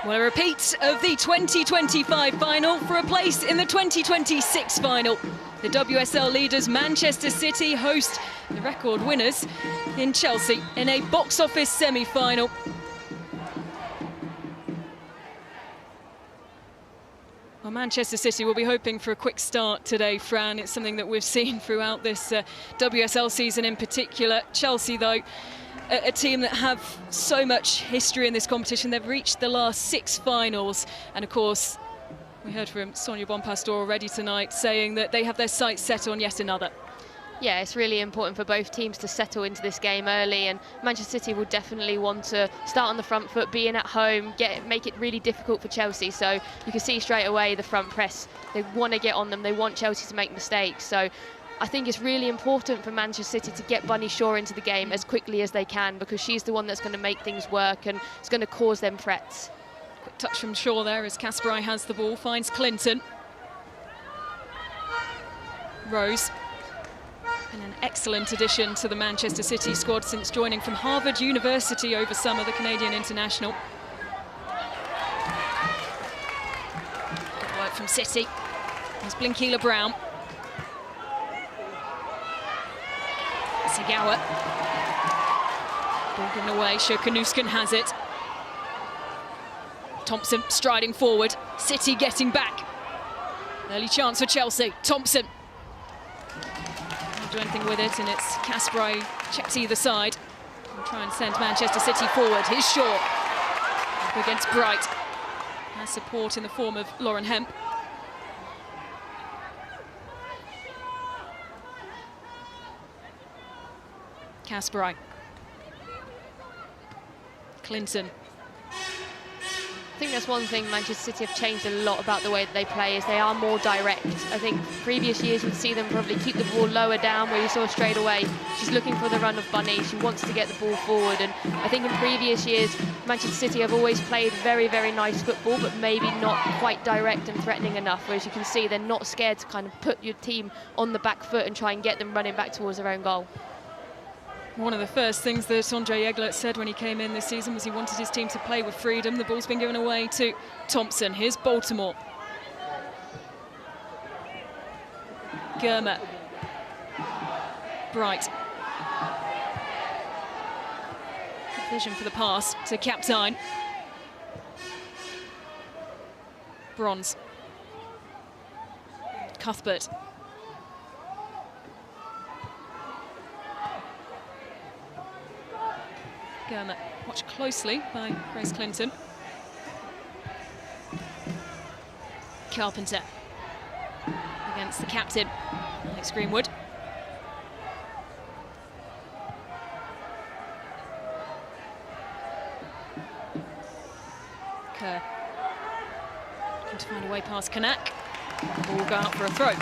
Well, a repeat of the 2025 final for a place in the 2026 final. The WSL leaders Manchester City host the record winners in Chelsea in a box office semi-final. Well, Manchester City will be hoping for a quick start today, Fran. It's something that we've seen throughout this WSL season in particular. Chelsea, though, a team that have so much history in this competition. They've reached the last 6 finals. And, of course, we heard from Sonia Bonpastor already tonight saying that they have their sights set on yet another. Yeah, it's really important for both teams to settle into this game early, and Manchester City will definitely want to start on the front foot, being at home, make it really difficult for Chelsea. So you can see straight away the front press. They want to get on them. They want Chelsea to make mistakes. So I think it's really important for Manchester City to get Bunny Shaw into the game as quickly as they can, because she's the one that's going to make things work and it's going to cause them threats. Quick touch from Shaw there as Kasperai has the ball, finds Clinton. Rose. And an excellent addition to the Manchester City squad since joining from Harvard University over summer, the Canadian international. Good work from City. There's Blinkila Brown. Sigawa. Ball given away, Shokanuskan has it. Thompson striding forward, City getting back. Early chance for Chelsea, Thompson. Do anything with it, and it's Kasperai checks either side. We'll try and send Manchester City forward. Here's Shaw up against Bright. Has support in the form of Lauren Hemp. Kasperai. Clinton. I think that's one thing Manchester City have changed a lot about the way that they play, is they are more direct. I think previous years you'd see them probably keep the ball lower down, where you saw straight away she's looking for the run of Bunny, she wants to get the ball forward. And I think in previous years Manchester City have always played very, very nice football, but maybe not quite direct and threatening enough, whereas you can see they're not scared to kind of put your team on the back foot and try and get them running back towards their own goal. One of the first things that Andre Eglert said when he came in this season was he wanted his team to play with freedom. The ball's been given away to Thompson. Here's Baltimore. Germer. Bright. Good vision for the pass to Captain. Bronze. Cuthbert. Germer watched closely by Grace Clinton. Carpenter against the captain, Alex Greenwood. Kerr looking to find a way past Kanak. Ball will go out for a throw.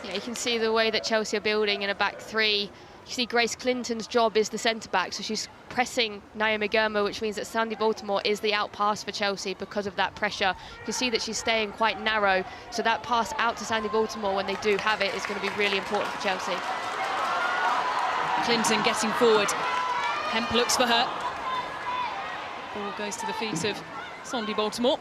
Yeah, you can see the way that Chelsea are building in a back three. You see Grace Clinton's job is the centre-back, so she's pressing Naomi Germer, which means that Sandy Baltimore is the out-pass for Chelsea because of that pressure. You can see that she's staying quite narrow, so that pass out to Sandy Baltimore when they do have it is going to be really important for Chelsea. Clinton getting forward. Hemp looks for her. Ball goes to the feet of Sandy Baltimore.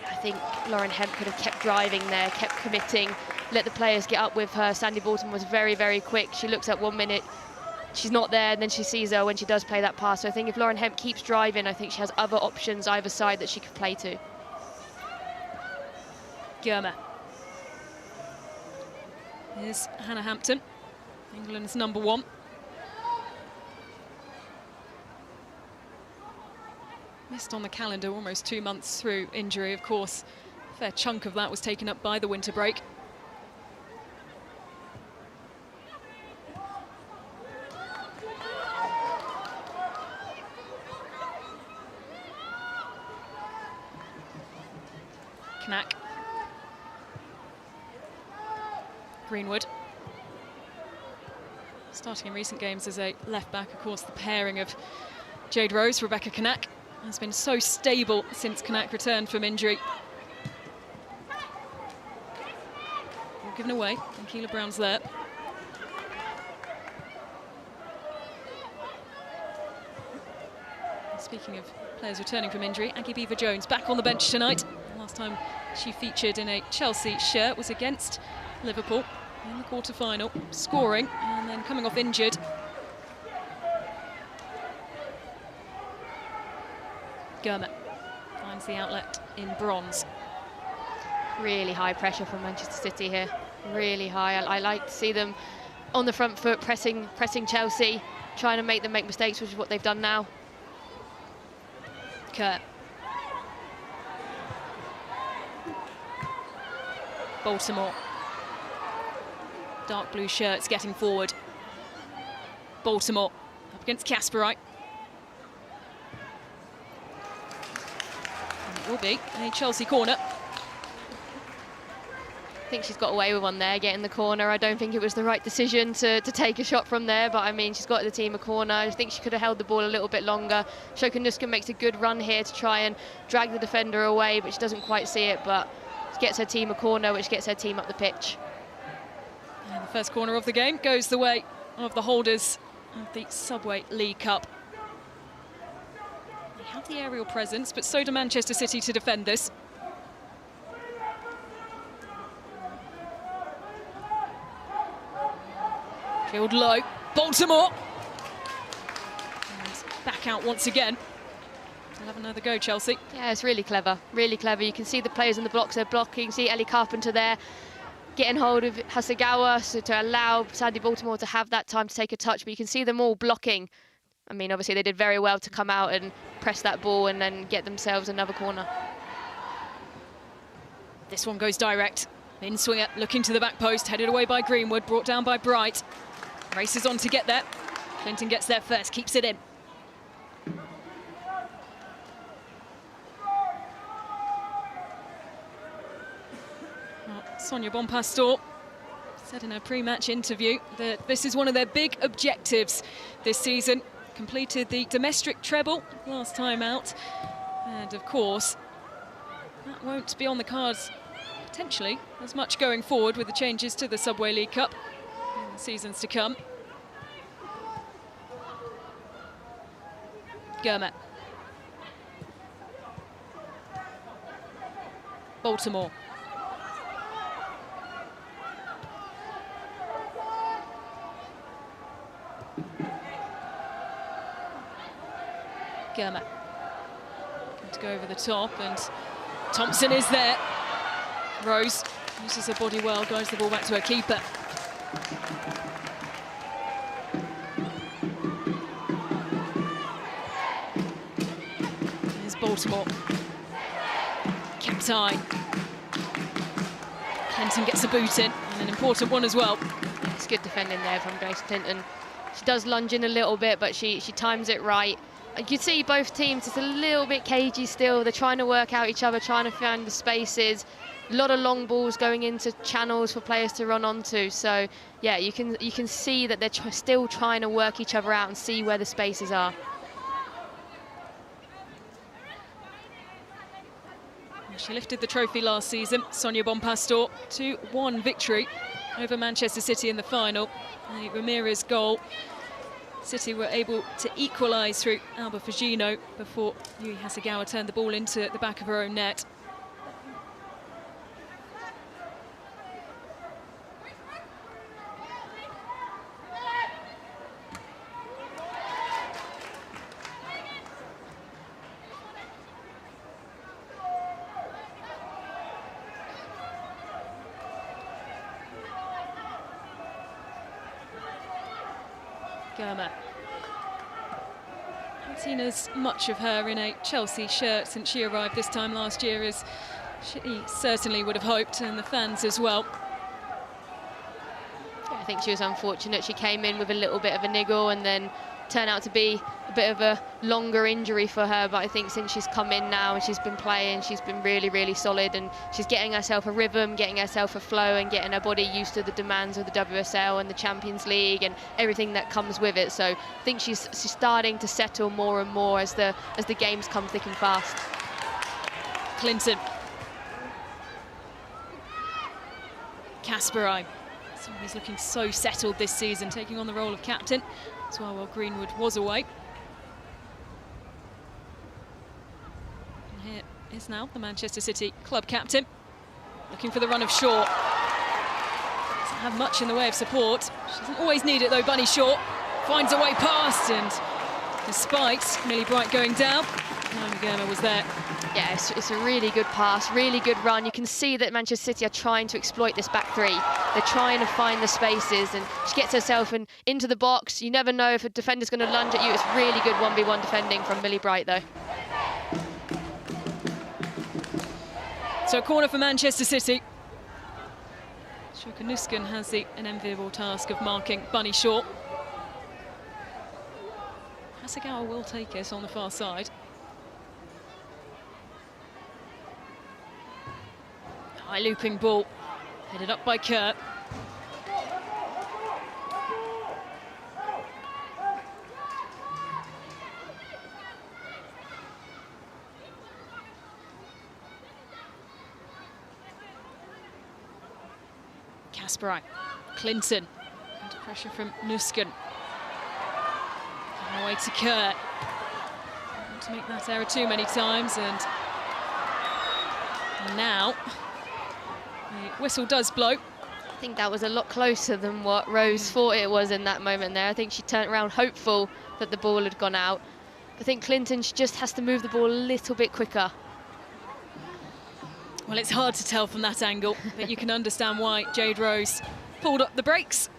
I think Lauren Hemp could have kept driving there, kept committing, let the players get up with her. Sandy Baltimore was very, very quick. She looks at 1 minute, she's not there, and then she sees her when she does play that pass. So I think if Lauren Hemp keeps driving, I think she has other options either side that she could play to. Germer. Here's Hannah Hampton, England's #1. Missed on the calendar almost 2 months through injury, of course. A fair chunk of that was taken up by the winter break. Knack. Greenwood. Starting in recent games as a left-back, of course, the pairing of Jade Rose, Rebecca Knack has been so stable since Knack returned from injury. Ball given away, and Keela Brown's there. Speaking of players returning from injury, Aggie Beaver-Jones back on the bench tonight. Last time she featured in a Chelsea shirt was against Liverpool in the quarter-final, scoring and then coming off injured. Gurmat finds the outlet in bronze. Really high pressure from Manchester City here, really high. I like to see them on the front foot, pressing Chelsea, trying to make them make mistakes, which is what they've done now. Kurt. Baltimore. Dark blue shirts getting forward. Baltimore up against Kasperite. And it will be a Chelsea corner. I think she's got away with one there, getting the corner. I don't think it was the right decision to take a shot from there, but I mean, she's got the team a corner. I think she could have held the ball a little bit longer. Shokunuska makes a good run here to try and drag the defender away, but she doesn't quite see it, but gets her team a corner, which gets her team up the pitch. And the first corner of the game goes the way of the holders of the Subway League Cup. They have the aerial presence, but so do Manchester City to defend this. Field low, Baltimore. And back out once again. They'll have another go, Chelsea. Yeah, it's really clever, really clever. You can see the players in the blocks, they're blocking. See Ellie Carpenter there, getting hold of Hasegawa, so to allow Sandy Baltimore to have that time to take a touch, but you can see them all blocking. I mean, obviously they did very well to come out and press that ball and then get themselves another corner. This one goes direct. In swinger, looking to the back post, headed away by Greenwood, brought down by Bright. Races on to get there. Clinton gets there first, keeps it in. Sonia Bonpastor said in her pre-match interview that this is one of their big objectives this season. Completed the domestic treble last time out. And of course, that won't be on the cards potentially as much going forward with the changes to the Subway League Cup in the seasons to come. Gurmat. Baltimore. Gurmat. Going to go over the top, and Thompson is there. Rose uses her body well, guides the ball back to her keeper. There's Baltimore. Kept eye. Clinton gets a boot in, and an important one as well. It's good defending there from Grace Clinton. She does lunge in a little bit, but she times it right. You can see both teams just a little bit cagey still. They're trying to work out each other, trying to find the spaces. A lot of long balls going into channels for players to run onto. So yeah, you can see that they're still trying to work each other out and see where the spaces are. She lifted the trophy last season, Sonia Bonpastor, 2-1 victory over Manchester City in the final. A Ramirez goal. City were able to equalise through Alba Fugino before Yui Hasegawa turned the ball into the back of her own net. Gurmat. Haven't seen as much of her in a Chelsea shirt since she arrived this time last year as she certainly would have hoped, and the fans as well. Yeah, I think she was unfortunate. She came in with a little bit of a niggle and then turned out to be a bit of a longer injury for her, but I think since she's come in now and she's been playing, she's been really, really solid, and she's getting herself a rhythm, getting herself a flow, and getting her body used to the demands of the WSL and the Champions League and everything that comes with it. So I think she's starting to settle more and more as the games come thick and fast. Clinton. Kasperaj. He's looking so settled this season, taking on the role of captain as well while Greenwood was away. Here is now the Manchester City club captain, looking for the run of Shaw. Doesn't have much in the way of support. She doesn't always need it though, Bunny Shaw. Finds a way past, and despite Millie Bright going down, Germa was there. Yeah, it's a really good pass, really good run. You can see that Manchester City are trying to exploit this back three. They're trying to find the spaces, and she gets herself into the box. You never know if a defender's going to lunge at you. It's really good 1v1 defending from Millie Bright, though. So a corner for Manchester City. Nusken has the unenviable task of marking Bunny Shaw. Hasegawa will take it on the far side. High looping ball, headed up by Kerr. Kasparov, Clinton, under pressure from Nusken. Away to Kerr. Don't want to make that error too many times, and now the whistle does blow. I think that was a lot closer than what Rose thought it was in that moment there. I think she turned around hopeful that the ball had gone out. I think Clinton just has to move the ball a little bit quicker. Well, it's hard to tell from that angle, but you can understand why Jade Rose pulled up the brakes.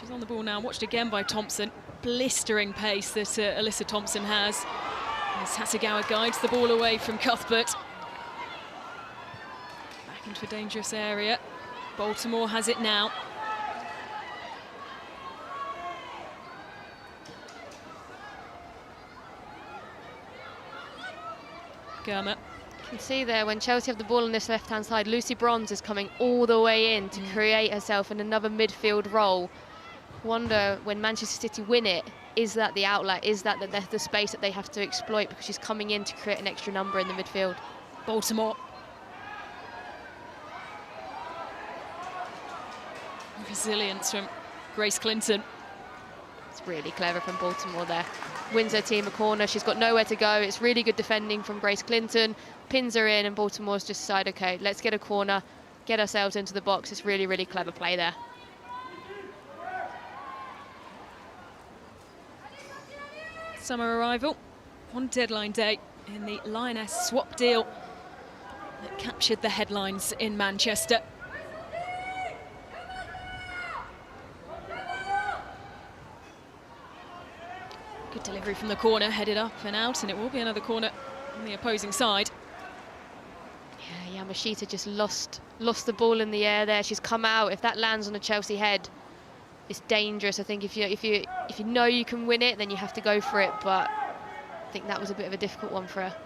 She's on the ball now, watched again by Thompson. Blistering pace that Alyssa Thompson has. As Hasegawa guides the ball away from Cuthbert. Back into a dangerous area. Baltimore has it now. Germa. You can see there when Chelsea have the ball on this left-hand side, Lucy Bronze is coming all the way in to create herself in another midfield role. Wonder when Manchester City win it, is that the outlet? Is that the space that they have to exploit, because she's coming in to create an extra number in the midfield? Baltimore. Resilience from Grace Clinton. It's really clever from Baltimore there. Wins her team a corner. She's got nowhere to go. It's really good defending from Grace Clinton. Pins her in, and Baltimore's just decided, okay, let's get a corner, get ourselves into the box. It's really, really clever play there. Summer arrival on deadline day in the Lioness swap deal that captured the headlines in Manchester. Good delivery from the corner, headed up and out, and it will be another corner on the opposing side. Yeah, Yamashita just lost the ball in the air there. She's come out. If that lands on a Chelsea head, it's dangerous. I think if you know you can win it, then you have to go for it. But I think that was a bit of a difficult one for her.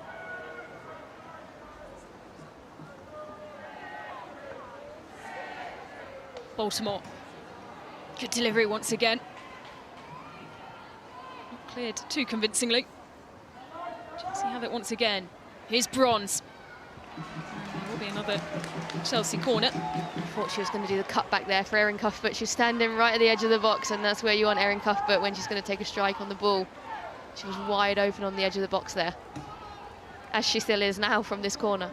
Baltimore. Good delivery once again. Not cleared too convincingly. Chelsea have it once again. Here's Bronze. There will be another Chelsea corner. I thought she was going to do the cutback there for Erin Cuthbert. She's standing right at the edge of the box, and that's where you want Erin Cuthbert when she's going to take a strike on the ball. She was wide open on the edge of the box there, as she still is now from this corner.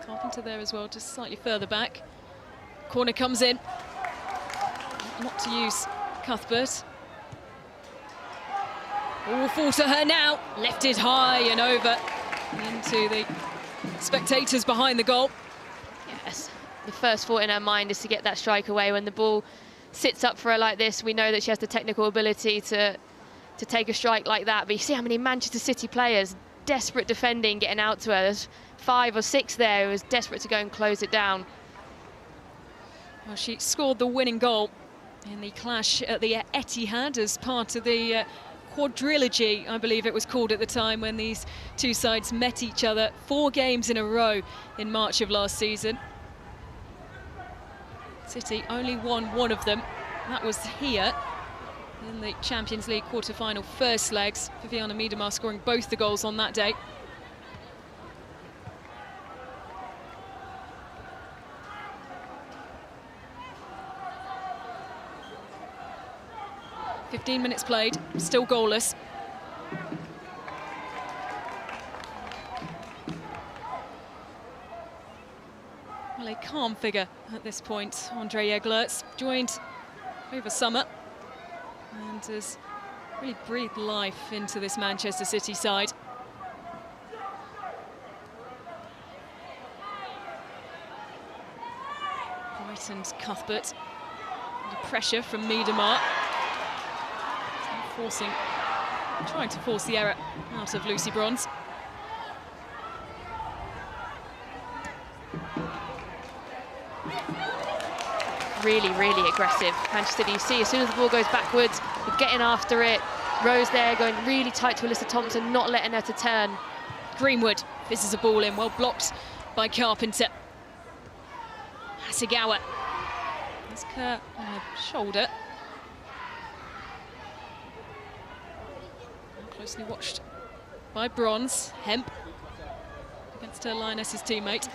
Carpenter there as well, just slightly further back. Corner comes in. Not to use Cuthbert. All fall to her now. Lifted high and over into the spectators behind the goal. Yes, the first thought in her mind is to get that strike away. When the ball sits up for her like this, we know that she has the technical ability to take a strike like that. But you see how many Manchester City players, desperate defending, getting out to her. There's 5 or 6 there who was desperate to go and close it down. Well, she scored the winning goal in the clash at the Etihad as part of the quadrilogy, I believe it was called at the time, when these two sides met each other 4 games in a row in March of last season. City only won one of them. That was here in the Champions League quarter-final first legs. Viviana Miedema scoring both the goals on that day. "15 minutes played, still goalless." calm figure at this point. Andre Eglert's joined over summer and has really breathed life into this Manchester City side. Bright and Cuthbert under pressure from Miedema. Trying to force the error out of Lucy Bronze. Really, really aggressive. Manchester City, you see, as soon as the ball goes backwards, they're getting after it. Rose there going really tight to Alyssa Thompson, not letting her to turn. Greenwood fizzes a ball in, well blocked by Carpenter. Hasegawa. That's Kerr on her shoulder. Closely watched by Bronze. Hemp against her Lioness's teammate.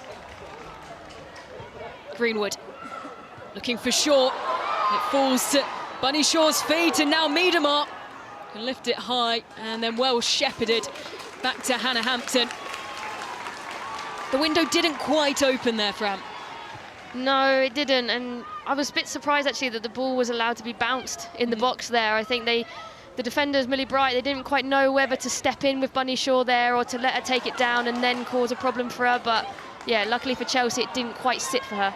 Greenwood looking for Shaw. It falls to Bunny Shaw's feet, and now Miedema can lift it high and then well shepherded back to Hannah Hampton. The window didn't quite open there, Fran. No, it didn't, and I was a bit surprised actually that the ball was allowed to be bounced in the box there. I think the defenders, Millie Bright, they didn't quite know whether to step in with Bunny Shaw there or to let her take it down and then cause a problem for her. But yeah, luckily for Chelsea, it didn't quite sit for her.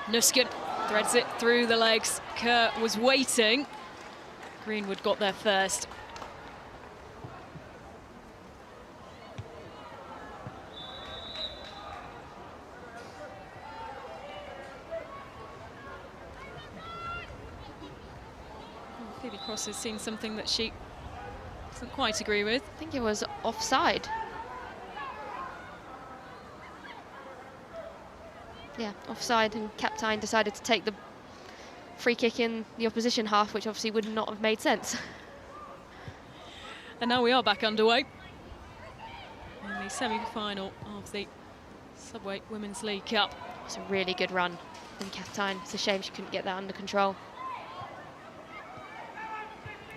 Nusken threads it through the legs. Kerr was waiting. Greenwood got there first. Phoebe Cross has seen something that she doesn't quite agree with. I think it was offside. Yeah, offside, and Captain decided to take the free kick in the opposition half, which obviously would not have made sense. And now we are back underway in the semi-final of the Subway Women's League Cup. It's a really good run from Captain. It's a shame she couldn't get that under control.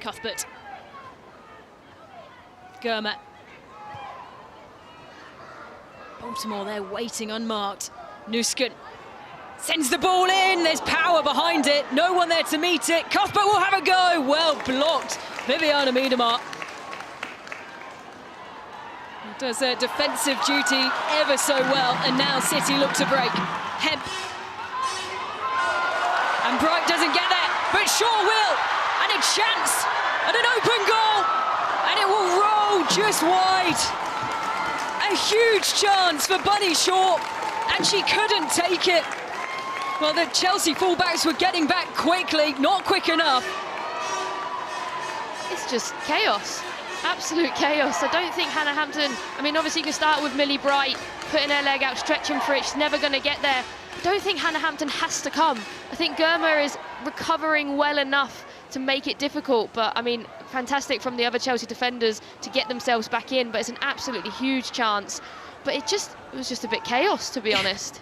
Cuthbert. Gurma. Baltimore there waiting unmarked. Nusken sends the ball in. There's power behind it. No one there to meet it. Cuthbert will have a go. Well blocked. Viviana Miedema does her defensive duty ever so well. And now City look to break. Hemp. And Bright doesn't get there, but Shaw will. And a chance. And an open goal. And it will roll just wide. A huge chance for Bunny Shaw. And she couldn't take it. Well, the Chelsea fullbacks were getting back quickly, not quick enough. It's just chaos, absolute chaos. I don't think Hannah Hampton, I mean, obviously you can start with Millie Bright, putting her leg out, stretching for it, she's never going to get there. I don't think Hannah Hampton has to come. I think Gurma is recovering well enough to make it difficult, but I mean, fantastic from the other Chelsea defenders to get themselves back in, but it's an absolutely huge chance. But it was just a bit chaos, to be honest.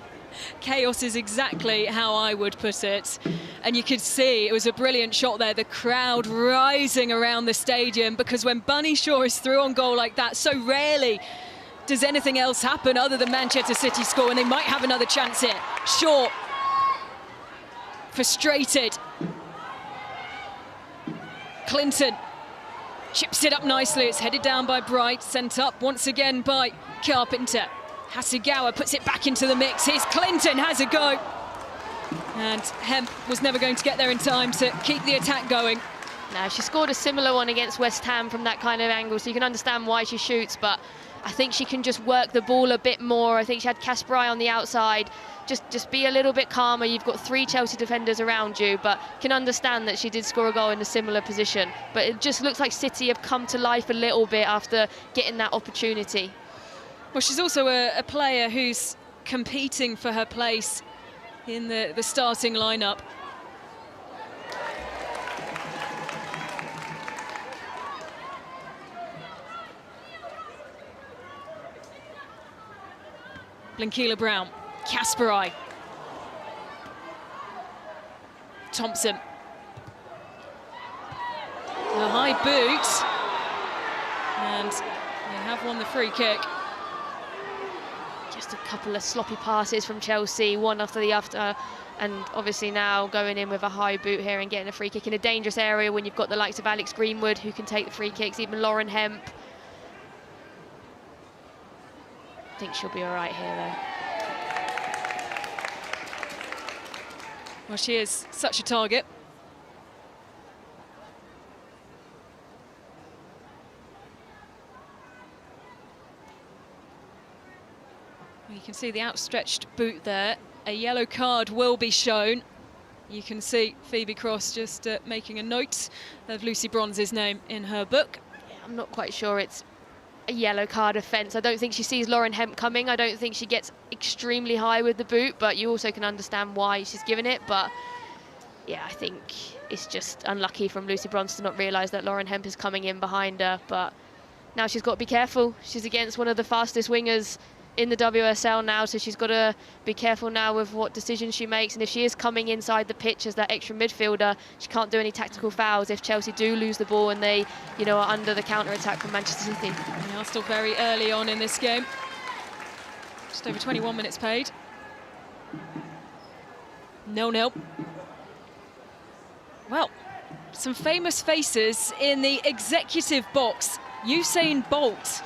Chaos is exactly how I would put it. And you could see it was a brilliant shot there, the crowd rising around the stadium, because when Bunny Shaw is through on goal like that, so rarely does anything else happen other than Manchester City score, and they might have another chance here. Shaw, frustrated. Clinton chips it up nicely. It's headed down by Bright, sent up once again by Carpenter. Hasegawa puts it back into the mix. Here's Clinton, has a go. And Hemp was never going to get there in time to keep the attack going. Now, she scored a similar one against West Ham from that kind of angle, so you can understand why she shoots, but I think she can just work the ball a bit more. I think she had Kasperai on the outside. Just be a little bit calmer. You've got 3 Chelsea defenders around you, but can understand that she did score a goal in a similar position. But it just looks like City have come to life a little bit after getting that opportunity. Well, she's also a player who's competing for her place in the starting lineup. Blinkila Brown, Kasperai, Thompson. A high boot, and they have won the free kick. just a couple of sloppy passes from Chelsea, one after the other, and obviously now going in with a high boot here and getting a free kick in a dangerous area when you've got the likes of Alex Greenwood who can take the free kicks, even Lauren Hemp. I think she'll be all right here though. Well, she is such a target. You can see the outstretched boot there. A yellow card will be shown. You can see Phoebe Cross just making a note of Lucy Bronze's name in her book. Yeah, I'm not quite sure it's a yellow card offence. I don't think she sees Lauren Hemp coming. I don't think she gets extremely high with the boot, but you also can understand why she's given it. But yeah, I think it's just unlucky from Lucy Bronze to not realise that Lauren Hemp is coming in behind her. But now she's got to be careful. She's against one of the fastest wingers in the WSL now, so she's got to be careful now with what decisions she makes. And if she is coming inside the pitch as that extra midfielder, she can't do any tactical fouls if Chelsea do lose the ball and they, you know, are under the counter-attack from Manchester City. They are still very early on in this game. Just over 21 minutes played. 0-0. Well, some famous faces in the executive box. Usain Bolt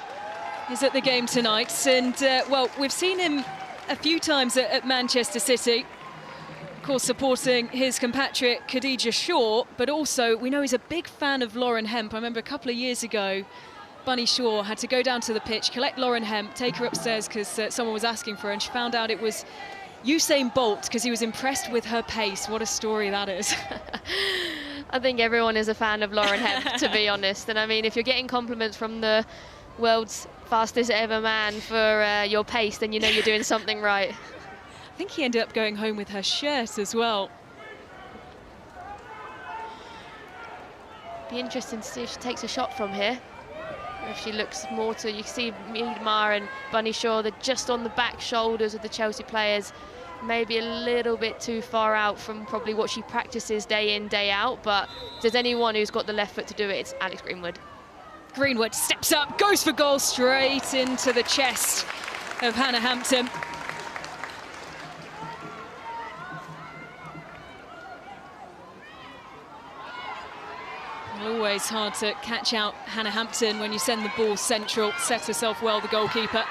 is at the game tonight, and well, we've seen him a few times at Manchester City, of course supporting his compatriot Khadija Shaw, but also we know he's a big fan of Lauren Hemp. I remember a couple of years ago Bunny Shaw had to go down to the pitch, collect Lauren Hemp, take her upstairs because someone was asking for her, and she found out it was Usain Bolt because he was impressed with her pace. What a story that is. I think everyone is a fan of Lauren Hemp, to be honest, and I mean, if you're getting compliments from the world's fastest ever man for your pace, then you know you're doing something right. I think he ended up going home with her shirt as well. Be interesting to see if she takes a shot from here. Or if she looks more to, you can see Miedema and Bunny Shaw, they're just on the back shoulders of the Chelsea players. Maybe a little bit too far out from probably what she practices day in, day out, but if there's anyone who's got the left foot to do it, it's Alex Greenwood. Greenwood steps up, goes for goal, straight into the chest of Hannah Hampton. Always hard to catch out Hannah Hampton when you send the ball central. Set herself well, the goalkeeper.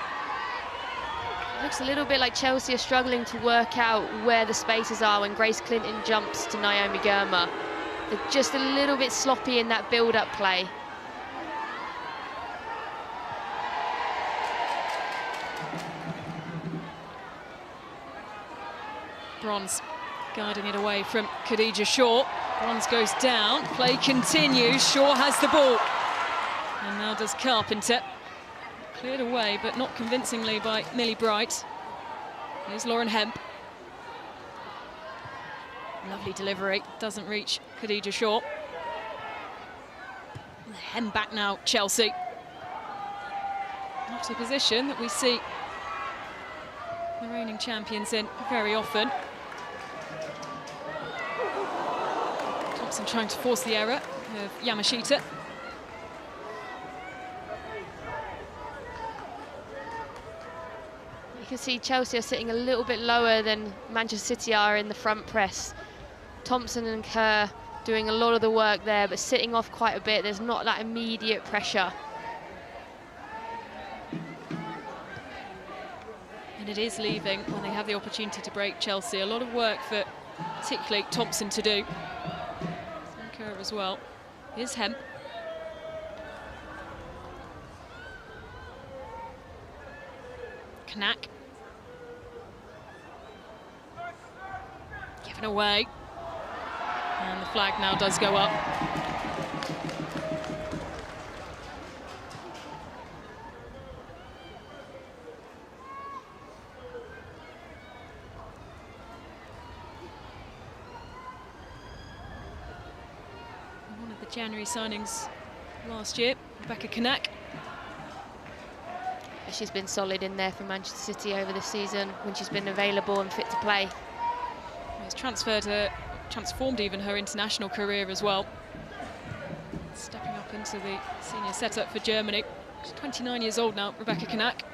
It looks a little bit like Chelsea are struggling to work out where the spaces are when Grace Clinton jumps to Naomi Girma. They're just a little bit sloppy in that build-up play. Bronze guiding it away from Khadija Shaw. Bronze goes down, play continues, Shaw has the ball. And now does Carpenter. Cleared away, but not convincingly by Millie Bright. Here's Lauren Hemp. Lovely delivery, doesn't reach Khadija Shaw. Hemp back now, Chelsea. Not a position that we see the reigning champions in very often. Thompson trying to force the error of Yamashita. You can see Chelsea are sitting a little bit lower than Manchester City are in the front press. Thompson and Kerr doing a lot of the work there, but sitting off quite a bit. There's not that immediate pressure. And it is leaving when they have the opportunity to break Chelsea. A lot of work for particularly Thompson to do. Kerr as well. Here's Hemp. Knack. Given away. And the flag now does go up. One of the January signings last year, Rebecca Knack. She's been solid in there for Manchester City over the season when she's been available and fit to play. It's transformed even her international career as well. Stepping up into the senior setup for Germany. She's 29 years old now, Rebecca Knack.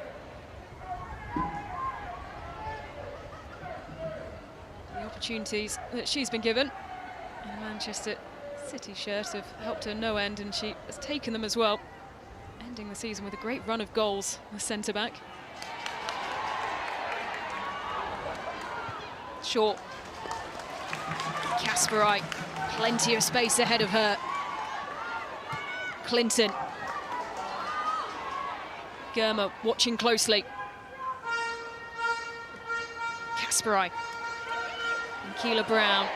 opportunities that she's been given. And the Manchester City shirt have helped her no end, and she has taken them as well, ending the season with a great run of goals, the centre-back. Short. Kasperaj, plenty of space ahead of her. Clinton. Germa watching closely. Kasperaj. And Keela Brown.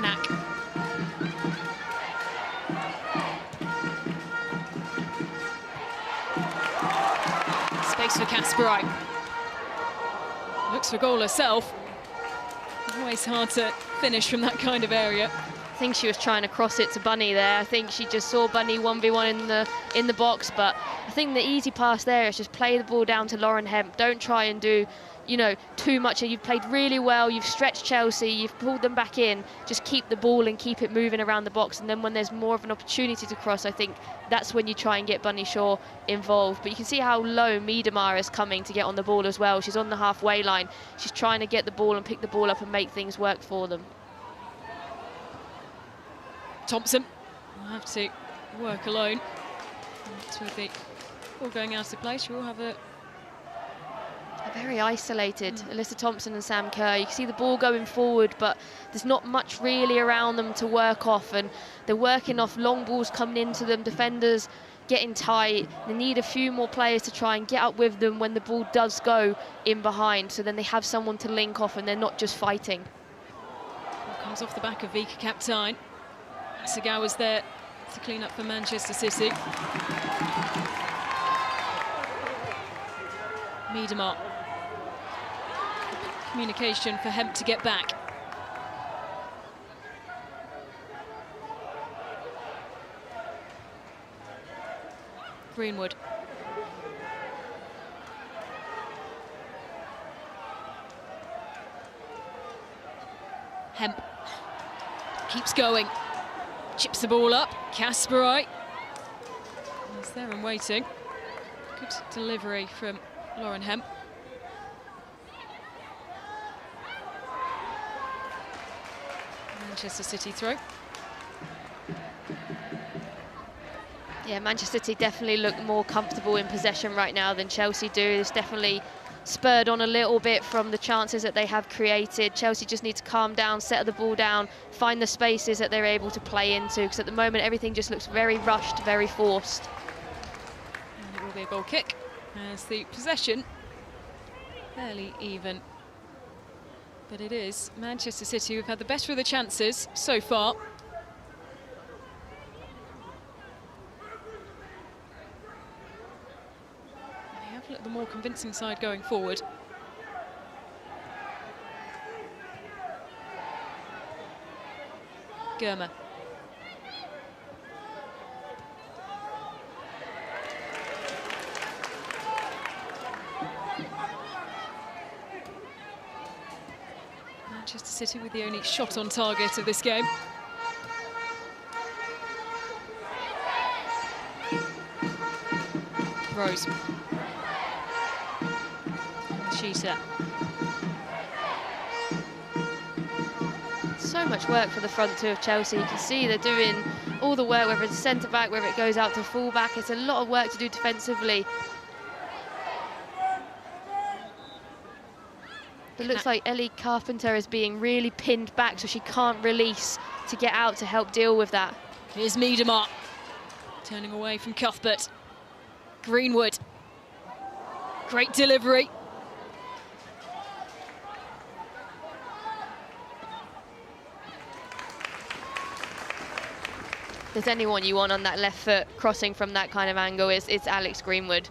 Knack. Space for Kasperaj. Looks for goal herself. Always hard to finish from that kind of area. I think she was trying to cross it to Bunny there. I think she just saw Bunny 1v1 in the box, but I think the easy pass there is just play the ball down to Lauren Hemp. Don't try and do, you know, too much. You've played really well, you've stretched Chelsea, you've pulled them back in. Just keep the ball and keep it moving around the box, and then when there's more of an opportunity to cross, I think that's when you try and get Bunny Shaw involved. But you can see how low Miedemar is coming to get on the ball as well. She's on the halfway line. She's trying to get the ball and pick the ball up and make things work for them. Thompson will have to work alone. With the ball going out of play, she will have a very isolated Alyssa Thompson and Sam Kerr. You can see the ball going forward, but there's not much really around them to work off, and they're working off long balls coming into them, defenders getting tight. They need a few more players to try and get up with them when the ball does go in behind, so then they have someone to link off and they're not just fighting. Ball comes off the back of Vika Kaptein. Asagawa's there to clean up for Manchester City. Miedemar. Communication for Hemp to get back. Greenwood. Hemp keeps going. Chips the ball up. Kasperaj is there and waiting. Good delivery from Lauren Hemp. Manchester City throw. Yeah, Manchester City definitely look more comfortable in possession right now than Chelsea do. It's definitely spurred on a little bit from the chances that they have created. Chelsea just need to calm down, settle the ball down, find the spaces that they're able to play into, because at the moment everything just looks very rushed, very forced. And it will be a goal kick as the possession fairly even. But it is Manchester City who've had the better of the chances so far. They have looked the more convincing side going forward. Germa. Manchester City with the only shot on target of this game. Rose. Sheeta. So much work for the front two of Chelsea. You can see they're doing all the work, whether it's centre-back, whether it goes out to full-back. It's a lot of work to do defensively. It looks like Ellie Carpenter is being really pinned back, so she can't release to get out to help deal with that. Here's Miedemar, turning away from Cuthbert. Greenwood, great delivery. If there's anyone you want on that left foot crossing from that kind of angle, it's Alex Greenwood.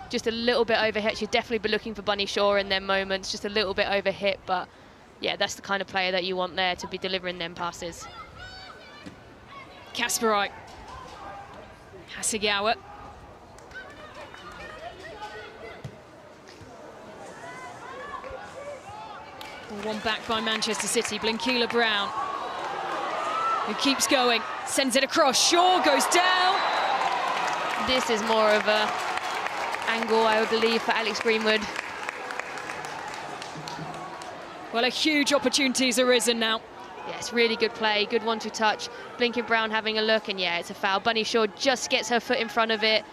Just a little bit overhit. She'd definitely be looking for Bunny Shaw in them moments, just a little bit overhit, but yeah, that's the kind of player that you want there to be delivering them passes. Kasperaj. Hasegawa. One back by Manchester City, Keela Brown, who keeps going, sends it across, Shaw goes down. This is more of a angle, I would believe, for Alex Greenwood. Well, a huge opportunity's arisen now. Yeah, it's really good play, good 1-2 touch. Blinken-Brown having a look, and yeah, it's a foul. Bunny Shaw just gets her foot in front of it.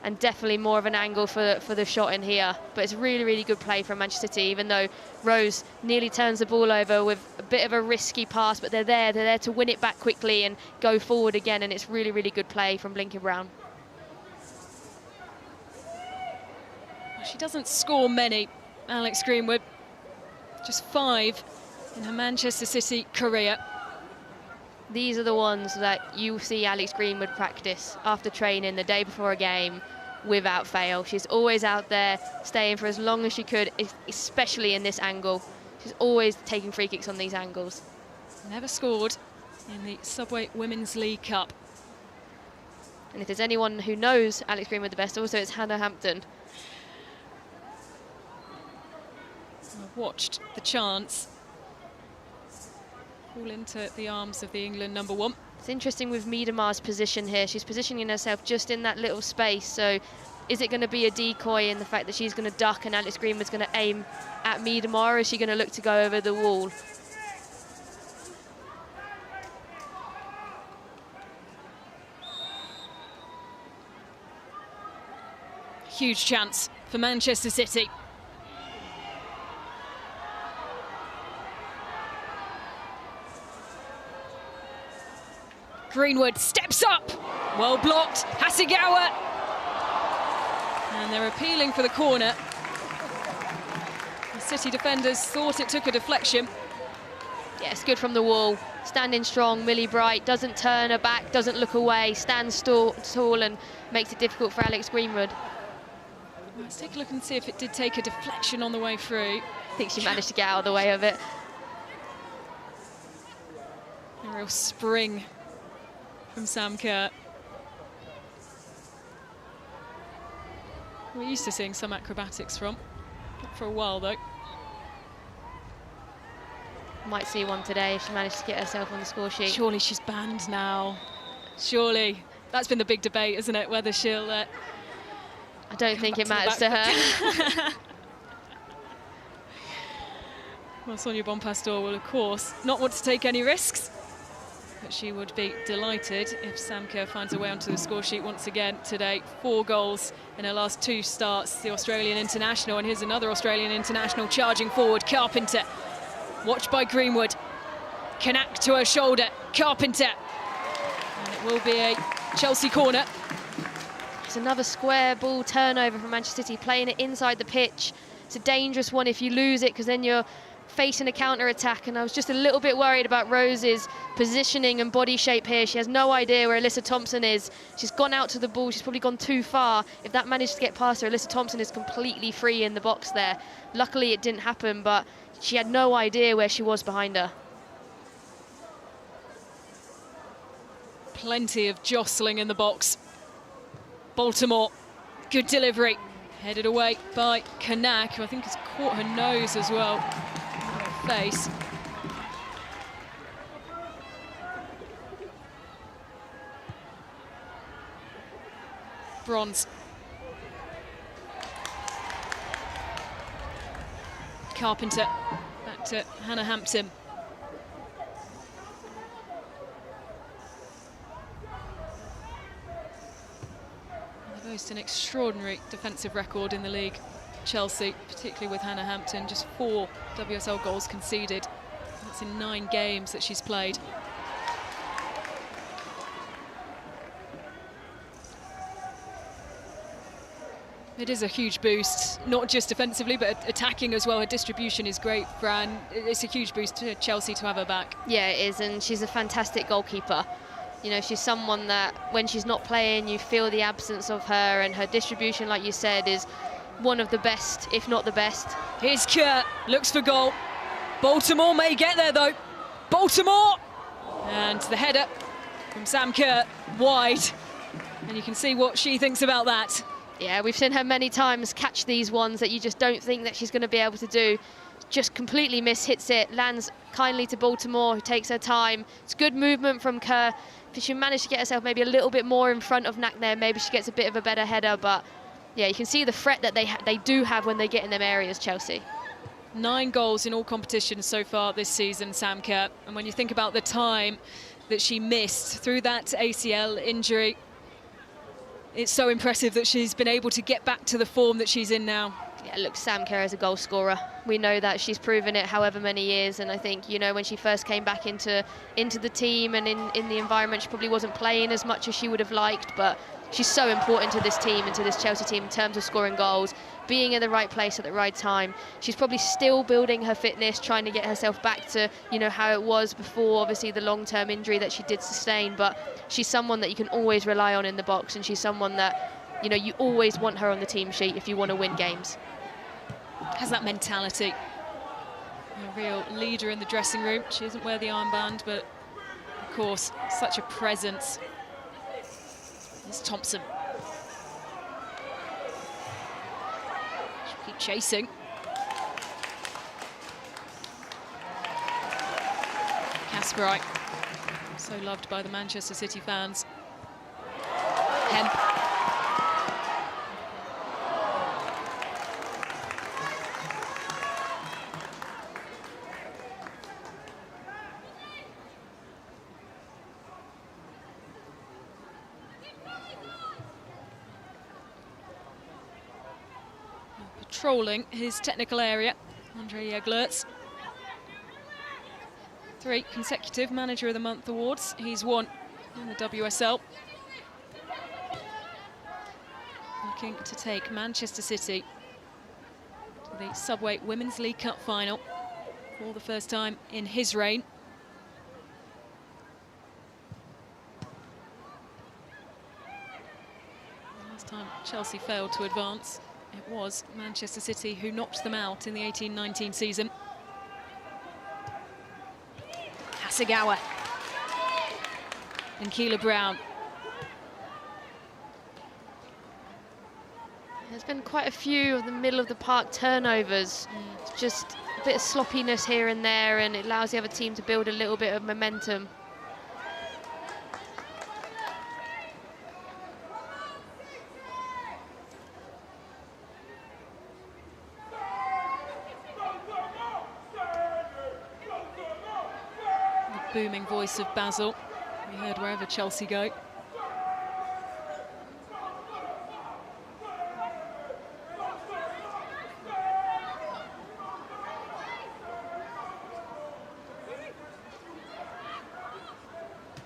And definitely more of an angle for the shot in here. But it's really, really good play from Manchester City, even though Rose nearly turns the ball over with a bit of a risky pass, but they're there to win it back quickly and go forward again, and it's really, really good play from Blinken-Brown. She doesn't score many, Alex Greenwood. Just 5 in her Manchester City career. These are the ones that you see Alex Greenwood practice after training the day before a game without fail. She's always out there staying for as long as she could, especially in this angle. She's always taking free kicks on these angles. Never scored in the Subway Women's League Cup. And if there's anyone who knows Alex Greenwood the best, also it's Hannah Hampton. I've watched the chance fall into the arms of the England #1. It's interesting with Miedemar's position here. She's positioning herself just in that little space. So is it going to be a decoy in the fact that she's going to duck and Alex Greenwood's going to aim at Miedemar, or is she going to look to go over the wall? Huge chance for Manchester City. Greenwood steps up, well blocked, Hasegawa. And they're appealing for the corner. The City defenders thought it took a deflection. Yeah, it's good from the wall. Standing strong, Millie Bright doesn't turn her back, doesn't look away, stands tall and makes it difficult for Alex Greenwood. Let's take a look and see if it did take a deflection on the way through. I think she managed to get out of the way of it. A real spring from Sam Kerr. We're used to seeing some acrobatics from. Not for a while, though. Might see one today if she managed to get herself on the score sheet. Surely she's banned now. Surely. That's been the big debate, isn't it? Whether she'll... I don't think it matters to her. Well, Sonia Bonpastor will, of course, not want to take any risks. But she would be delighted if Sam Kerr finds her way onto the score sheet once again today. 4 goals in her last 2 starts, the Australian international. And here's another Australian international charging forward, Carpenter. Watched by Greenwood. Kanak to her shoulder, Carpenter. And it will be a Chelsea corner. It's another square ball turnover from Manchester City, playing it inside the pitch. It's a dangerous one if you lose it, because then you're facing a counter-attack, and I was just a little bit worried about Rose's positioning and body shape here. She has no idea where Alyssa Thompson is. She's gone out to the ball, she's probably gone too far. If that managed to get past her, Alyssa Thompson is completely free in the box there. Luckily it didn't happen, but she had no idea where she was behind her. Plenty of jostling in the box. Baltimore, good delivery. Headed away by Kanak, who I think has caught her nose as well. Her face. Bronze. Carpenter, back to Hannah Hampton. They've boasted an extraordinary defensive record in the league. Chelsea, particularly with Hannah Hampton, just 4 WSL goals conceded. That's in 9 games that she's played. It is a huge boost, not just defensively, but attacking as well. Her distribution is great, Fran. It's a huge boost to Chelsea to have her back. Yeah, it is, and she's a fantastic goalkeeper. You know, she's someone that when she's not playing, you feel the absence of her, and her distribution, like you said, is one of the best, if not the best. Here's Kerr, looks for goal. Baltimore may get there though. Baltimore! And the header from Sam Kerr, wide. And you can see what she thinks about that. Yeah, we've seen her many times catch these ones that you just don't think that she's going to be able to do. Just completely hits it, lands kindly to Baltimore, who takes her time. It's good movement from Kerr. If she managed to get herself maybe a little bit more in front of Knack there, maybe she gets a bit of a better header, but Yeah, you can see the threat that they do have when they get in them areas, Chelsea. 9 goals in all competitions so far this season, Sam Kerr. And when you think about the time that she missed through that ACL injury, it's so impressive that she's been able to get back to the form that she's in now. Yeah, look, Sam Kerr is a goal scorer. We know that. She's proven it however many years, and I think, you know, when she first came back into the team and in the environment, she probably wasn't playing as much as she would have liked, but she's so important to this team and to this Chelsea team in terms of scoring goals, being in the right place at the right time. She's probably still building her fitness, trying to get herself back to, you know, how it was before, obviously, the long-term injury that she did sustain, but she's someone that you can always rely on in the box, and she's someone that, you know, you always want her on the team sheet if you want to win games. Has that mentality. A real leader in the dressing room. She doesn't wear the armband, but of course, such a presence. It's Thompson. She'll keep chasing. Kasperite, so loved by the Manchester City fans. Hemp. Patrolling his technical area, Andre Jeglerts. 3 consecutive Manager of the Month awards he's won in the WSL. Looking to take Manchester City to the Subway Women's League Cup final for the first time in his reign. Last time Chelsea failed to advance, it was Manchester City who knocked them out in the 18-19 season. Hasegawa and Keela Brown. There's been quite a few of the middle of the park turnovers. It's just a bit of sloppiness here and there, and it allows the other team to build a little bit of momentum. Booming voice of Basil, we heard wherever Chelsea go.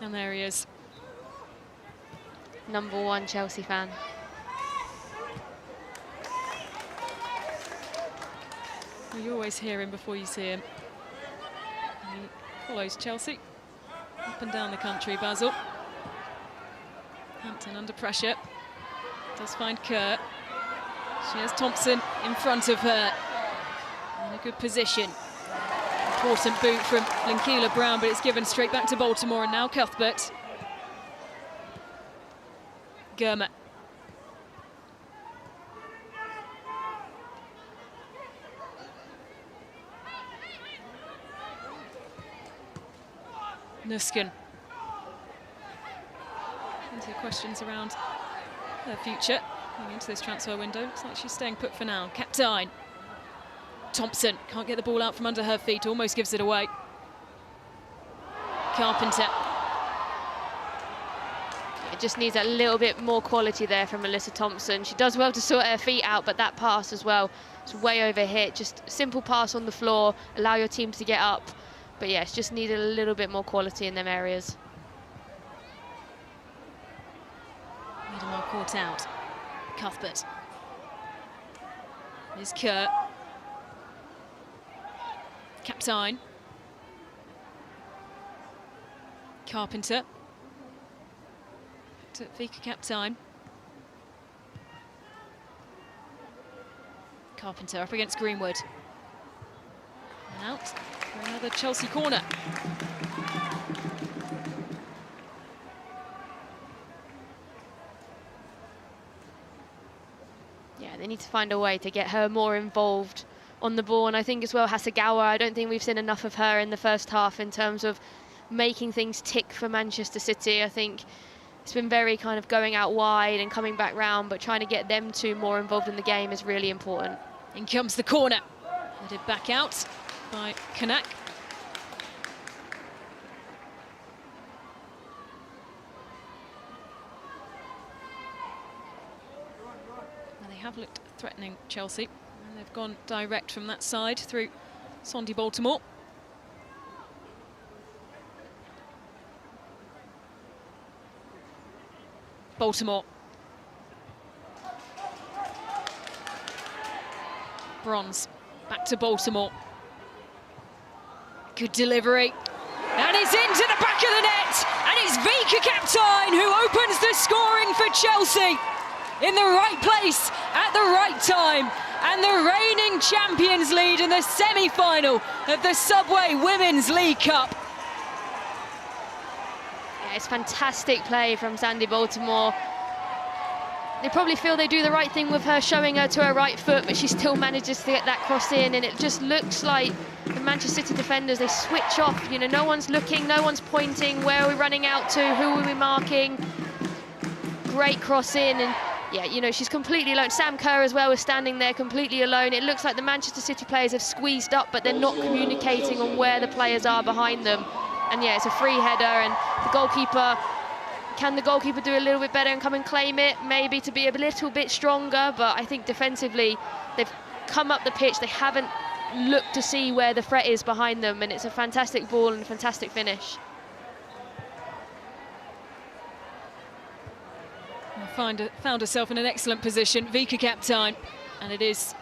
And there he is. #1 Chelsea fan. Well, you always hear him before you see him. He follows Chelsea up and down the country, Basil. Hampton under pressure. Does find Kerr. She has Thompson in front of her. In a good position. Important boot from Keela Brown, but it's given straight back to Baltimore, and now Cuthbert. Germer. Nusken. Plenty of questions around her future going into this transfer window. Looks like she's staying put for now. Captain. Thompson can't get the ball out from under her feet, almost gives it away. Carpenter. It just needs a little bit more quality there from Alyssa Thompson. She does well to sort her feet out, but that pass as well, it's way over hit. Just a simple pass on the floor, allow your team to get up. But yes, just needed a little bit more quality in them areas. Miedemar caught out. Cuthbert. Here's Kerr. Captain. Carpenter. To Vika Captain. Carpenter up against Greenwood. And out for another Chelsea corner. Yeah, they need to find a way to get her more involved on the ball, and I think as well Hasegawa, I don't think we've seen enough of her in the first half in terms of making things tick for Manchester City. I think it's been very kind of going out wide and coming back round, but trying to get them two more involved in the game is really important. In comes the corner. Headed back out by Kanak. And they have looked threatening, Chelsea, and they've gone direct from that side through Sandy Baltimore. Baltimore. Bronze, back to Baltimore. Good delivery. And it's into the back of the net. And it's Vika Kaptein who opens the scoring for Chelsea. In the right place, at the right time. And the reigning champions lead in the semi-final of the Subway Women's League Cup. Yeah, it's fantastic play from Sandy Baltimore. They probably feel they do the right thing with her, showing her to her right foot, but she still manages to get that cross in, and it just looks like the Manchester City defenders, they switch off. You know, no one's looking, no one's pointing, where are we running out to, who are we marking? Great cross in, and yeah, you know, she's completely alone. Sam Kerr as well is standing there completely alone. It looks like the Manchester City players have squeezed up, but they're not communicating on where the players are behind them. And yeah, it's a free header, and the goalkeeper, can the goalkeeper do a little bit better and come and claim it? Maybe to be a little bit stronger, but I think defensively, they've come up the pitch, they haven't looked to see where the threat is behind them, and it's a fantastic ball and a fantastic finish. Found herself in an excellent position, Vika Kaptein, and it is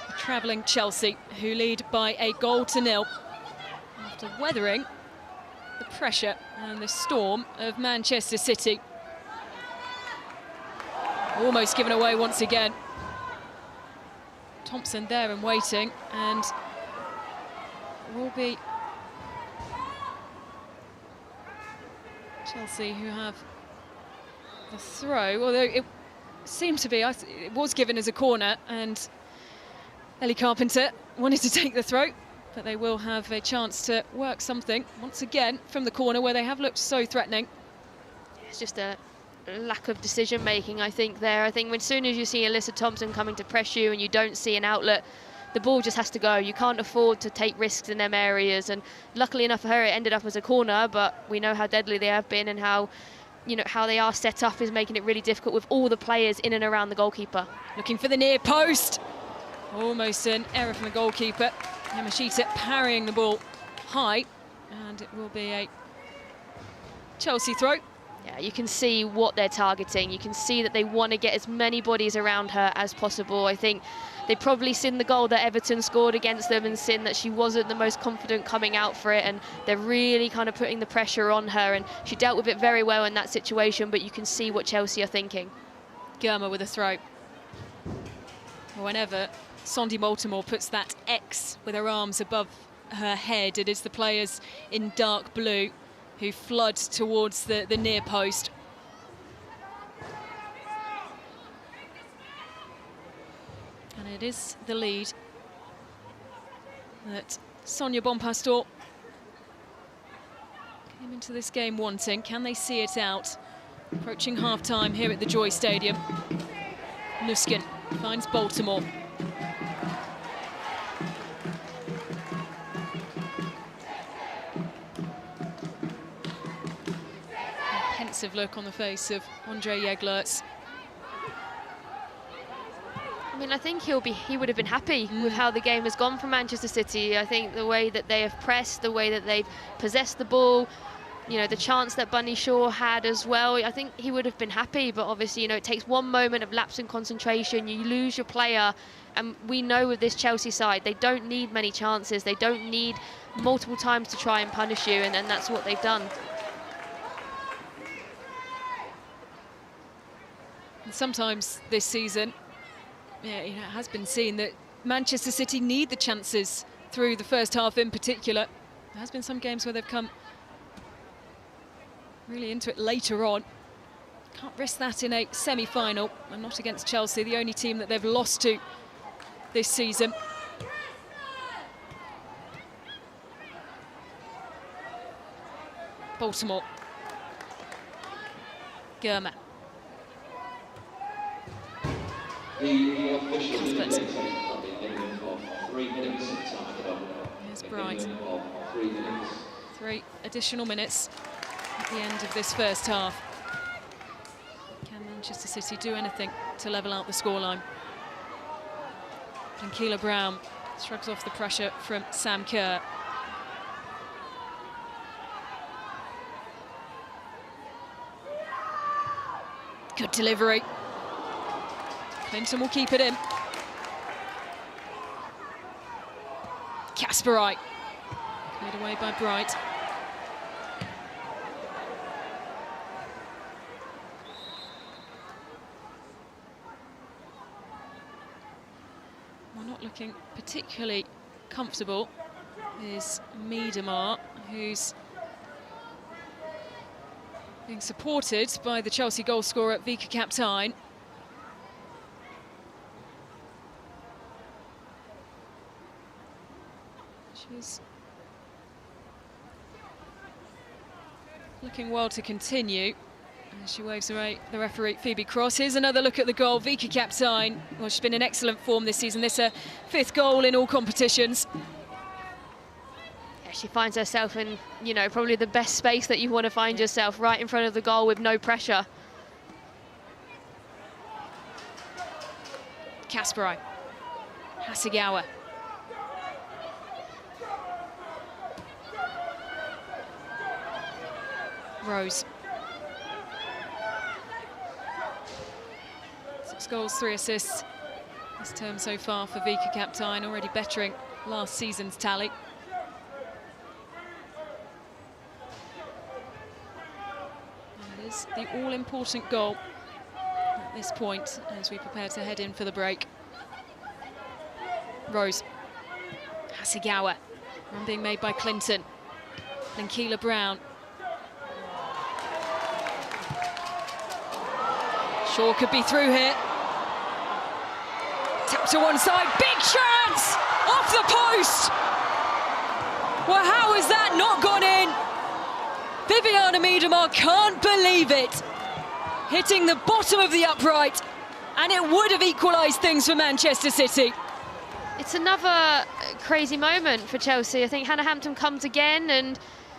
the travelling Chelsea who lead by a 0-0 after weathering the pressure and the storm of Manchester City. Almost given away once again. Thompson there and waiting, and it will be Chelsea who have the throw, although it seemed to be, it was given as a corner, and Ellie Carpenter wanted to take the throw, but they will have a chance to work something once again from the corner where they have looked so threatening. It's just a lack of decision making, I think, there. I think as soon as you see Alyssa Thompson coming to press you and you don't see an outlet, the ball just has to go. You can't afford to take risks in them areas, and luckily enough for her, it ended up as a corner, but we know how deadly they have been, and how, you know, how they are set up is making it really difficult with all the players in and around the goalkeeper. Looking for the near post. Almost an error from the goalkeeper. Yamashita parrying the ball high, and it will be a Chelsea throw. Yeah, you can see what they're targeting. You can see that they want to get as many bodies around her as possible. I think they've probably seen the goal that Everton scored against them and seen that she wasn't the most confident coming out for it, and they're really kind of putting the pressure on her, and she dealt with it very well in that situation, but you can see what Chelsea are thinking. Germa with a throw. Whenever Sandy Baltimore puts that X with her arms above her head, it is the players in dark blue who flood towards the near post. And it is the lead that Sonia Bonpastor came into this game wanting. Can they see it out? Approaching half-time here at the Joy Stadium. Nuskin finds Baltimore. A pensive look on the face of Andre Jeglerts. I mean, I think he would have been happy with how the game has gone for Manchester City. I think the way that they have pressed, the way that they've possessed the ball, you know, the chance that Bunny Shaw had as well, I think he would have been happy. But obviously, you know, it takes one moment of lapse in concentration, you lose your player, and we know with this Chelsea side, they don't need many chances, they don't need multiple times to try and punish you, and that's what they've done. And sometimes this season, yeah, it has been seen that Manchester City need the chances through the first half in particular. There has been some games where they've come really into it later on. Can't risk that in a semi-final, and not against Chelsea, the only team that they've lost to this season. Baltimore. Germa. Cuthbert. Here's Bright. 3 additional minutes at the end of this first half. Can Manchester City do anything to level out the scoreline? And Keeler Brown shrugs off the pressure from Sam Kerr. Good delivery. Clinton will keep it in. Kasperite. Cleared away by Bright. We're not looking particularly comfortable is Miedemar, who's being supported by the Chelsea goalscorer Vika Kaptein. She's looking well to continue. And she waves away the referee, Phoebe Cross. Here's another look at the goal. Vika Kaptein, well, she's been in excellent form this season. This is her 5th goal in all competitions. Yeah, she finds herself in, you know, probably the best space that you want to find yourself, right in front of the goal with no pressure. Kasperite. Hasegawa. Rose. 6 goals, 3 assists this term so far for Vika Kaptein, already bettering last season's tally. And it is the all-important goal at this point as we prepare to head in for the break. Rose. Hasegawa. Run being made by Clinton. Keeler Brown. Shaw could be through here. Tap to one side, big chance! Off the post! Well, how has that not gone in? Viviana Miedemar can't believe it. Hitting the bottom of the upright, and it would have equalised things for Manchester City. It's another crazy moment for Chelsea. I think Hannah Hampton comes again, and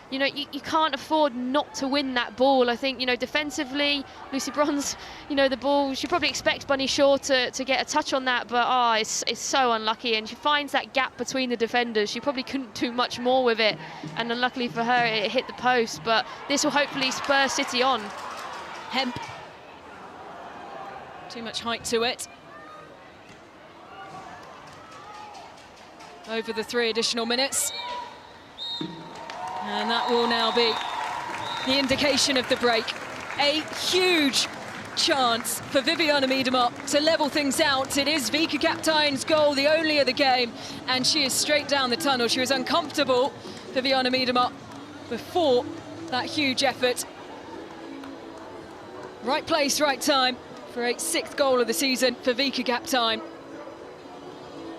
you know, you can't afford not to win that ball. I think, you know, defensively, Lucy Bronze, you know, the ball, she probably expects Bunny Shaw to get a touch on that, but it's so unlucky, and she finds that gap between the defenders. She probably couldn't do much more with it, and unluckily for her, it hit the post, but this will hopefully spur City on. Hemp. Too much height to it. Over the 3 additional minutes. And that will now be the indication of the break. A huge chance for Viviana Miedemar to level things out. It is Vika Kaptein's goal, the only of the game, and she is straight down the tunnel. She was uncomfortable, Viviana Miedemar, before that huge effort. Right place, right time for a 6th goal of the season for Vika Kaptein.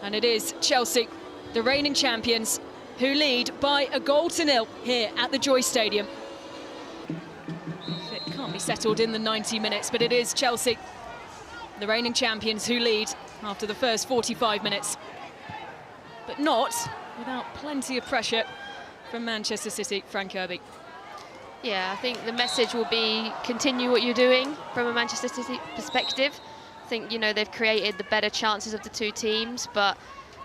And it is Chelsea, the reigning champions, who lead by a 1-0 here at the Joy Stadium. It can't be settled in the 90 minutes, but it is Chelsea, the reigning champions, who lead after the first 45 minutes. But not without plenty of pressure from Manchester City, Frank Kirby. Yeah, I think the message will be continue what you're doing from a Manchester City perspective. I think, you know, they've created the better chances of the 2 teams, but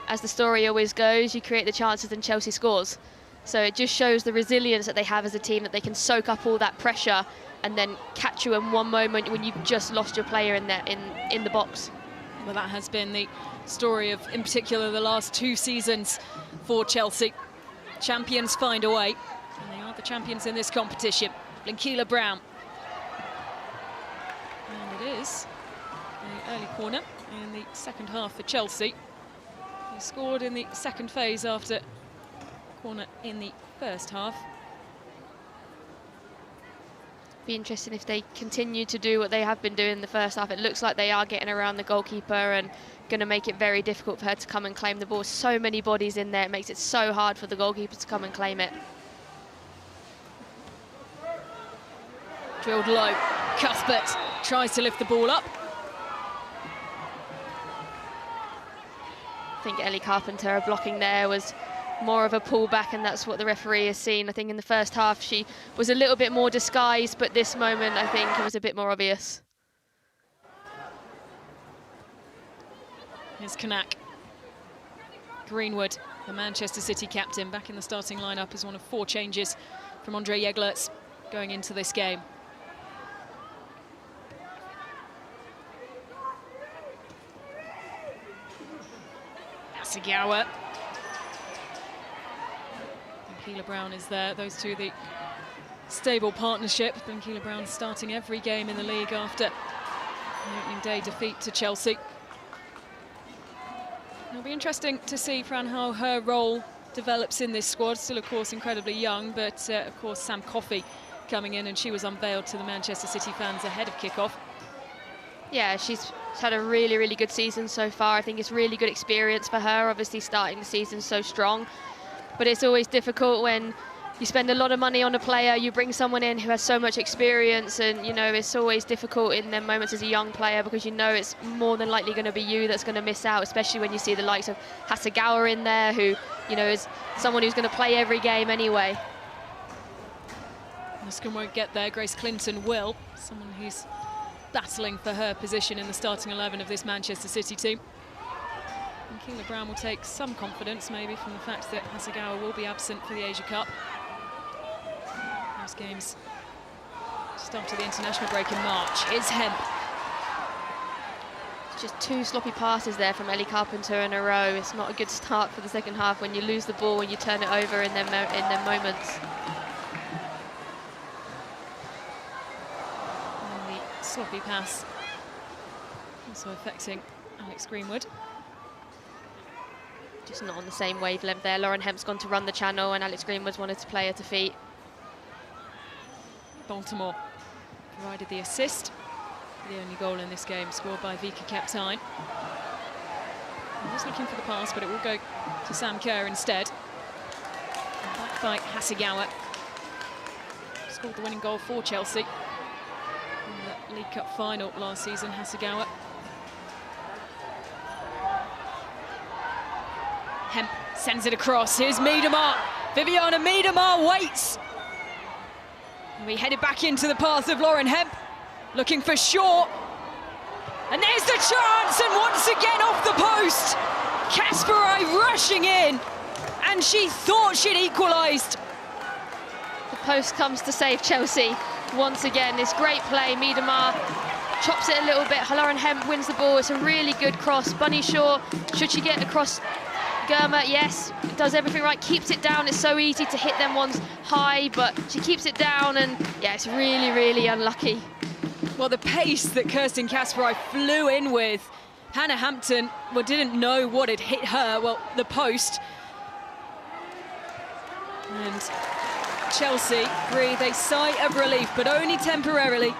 as the story always goes, you create the chances and Chelsea scores. So it just shows the resilience that they have as a team, that they can soak up all that pressure and then catch you in one moment when you've just lost your player in the box. Well, that has been the story of, in particular, the last 2 seasons for Chelsea. Champions find a way, and they are the champions in this competition. Keeler Brown. And it is an early corner in the second half for Chelsea. He scored in the second phase after corner in the first half. Be interesting if they continue to do what they have been doing in the first half. It looks like they are getting around the goalkeeper and going to make it very difficult for her to come and claim the ball. So many bodies in there, it makes it so hard for the goalkeeper to come and claim it. Drilled low. Cuthbert tries to lift the ball up. I think Ellie Carpenter blocking there was more of a pullback, and that's what the referee has seen. I think in the first half she was a little bit more disguised, but this moment I think it was a bit more obvious. Here's Kanak. Greenwood, the Manchester City captain, back in the starting lineup as one of 4 changes from Andre Jeglerts going into this game. Hasegawa. Keeler Brown is there. Those two, the stable partnership. Ben Keeler Brown starting every game in the league after the opening day defeat to Chelsea. It'll be interesting to see, Fran, how her role develops in this squad. Still, of course, incredibly young, but of course, Sam Coffey coming in, and she was unveiled to the Manchester City fans ahead of kick-off. Yeah, she's had a really, really good season so far. I think it's really good experience for her, obviously starting the season so strong. But it's always difficult when you spend a lot of money on a player, you bring someone in who has so much experience, and you know it's always difficult in them moments as a young player, because you know it's more than likely going to be you that's going to miss out, especially when you see the likes of Hasegawa in there, who you know is someone who's going to play every game anyway. Muskin won't get there. Grace Clinton will, someone who's battling for her position in the starting 11 of this Manchester City team. And Keeler Brown will take some confidence maybe from the fact that Hasegawa will be absent for the Asia Cup. Those games just after the international break in March. Is Hemp. Just 2 sloppy passes there from Ellie Carpenter in a row. It's not a good start for the second half when you lose the ball and you turn it over in them moments. And the sloppy pass also affecting Alex Greenwood. Just not on the same wavelength there. Lauren Hemp's gone to run the channel, and Alex Greenwood's wanted to play her to feet. Baltimore provided the assist. The only goal in this game scored by Vika Kaptein. He was looking for the pass, but it will go to Sam Kerr instead. And back by Hasegawa. Scored the winning goal for Chelsea in the League Cup final last season, Hasegawa. Hemp sends it across. Here's Miedema. Viviana Miedema waits. And we headed back into the path of Lauren Hemp, looking for Shaw. And there's the chance, and once again off the post. Kasparai rushing in, and she thought she'd equalised. The post comes to save Chelsea once again. This great play. Miedema chops it a little bit. Lauren Hemp wins the ball. It's a really good cross. Bunny Shaw, should she get across Germa? Yes, does everything right, keeps it down. It's so easy to hit them ones high, but she keeps it down, and yeah, it's really, really unlucky. Well, the pace that Kirsten Kasparai flew in with, Hannah Hampton, well, didn't know what had hit her, well, the post. And Chelsea breathe a sigh of relief, but only temporarily.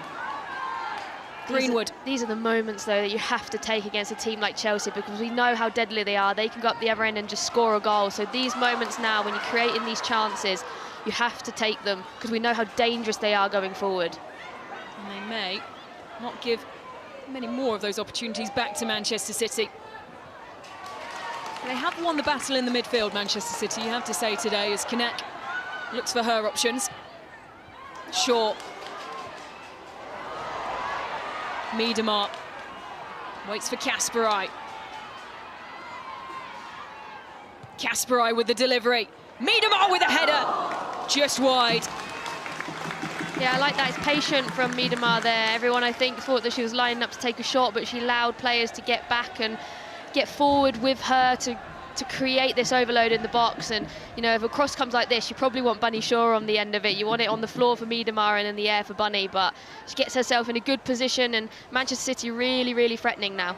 Greenwood. These are the moments, though, that you have to take against a team like Chelsea, because we know how deadly they are. They can go up the other end and just score a goal. So these moments now, when you're creating these chances, you have to take them, because we know how dangerous they are going forward. And they may not give many more of those opportunities back to Manchester City. They have won the battle in the midfield, Manchester City, you have to say today, as Kanak looks for her options. Shaw. Miedema waits for Kasparai. Kasparai with the delivery. Miedema with a header, just wide. Yeah, I like that. It's patient from Miedema there. Everyone, I think, thought that she was lining up to take a shot, but she allowed players to get back and get forward with her to create this overload in the box. And, you know, if a cross comes like this, you probably want Bunny Shaw on the end of it. You want it on the floor for Miedema and in the air for Bunny, but she gets herself in a good position, and Manchester City really, really threatening now.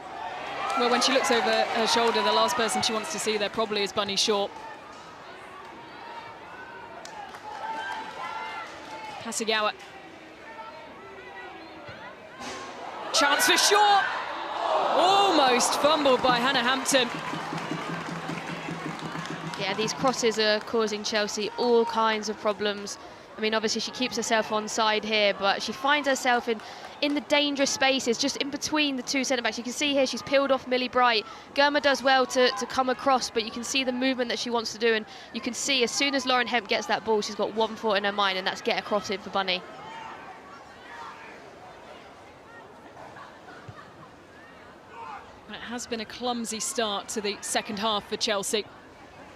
Well, when she looks over her shoulder, the last person she wants to see there probably is Bunny Shaw. Hasegawa. Chance for Shaw. Almost fumbled by Hannah Hampton. Yeah, these crosses are causing Chelsea all kinds of problems. I mean, obviously she keeps herself on side here, but she finds herself in the dangerous spaces, just in between the two centre-backs. You can see here she's peeled off Millie Bright. Germa does well to come across, but you can see the movement that she wants to do, and you can see as soon as Lauren Hemp gets that ball, she's got one thought in her mind, and that's get across it for Bunny. It has been a clumsy start to the second half for Chelsea.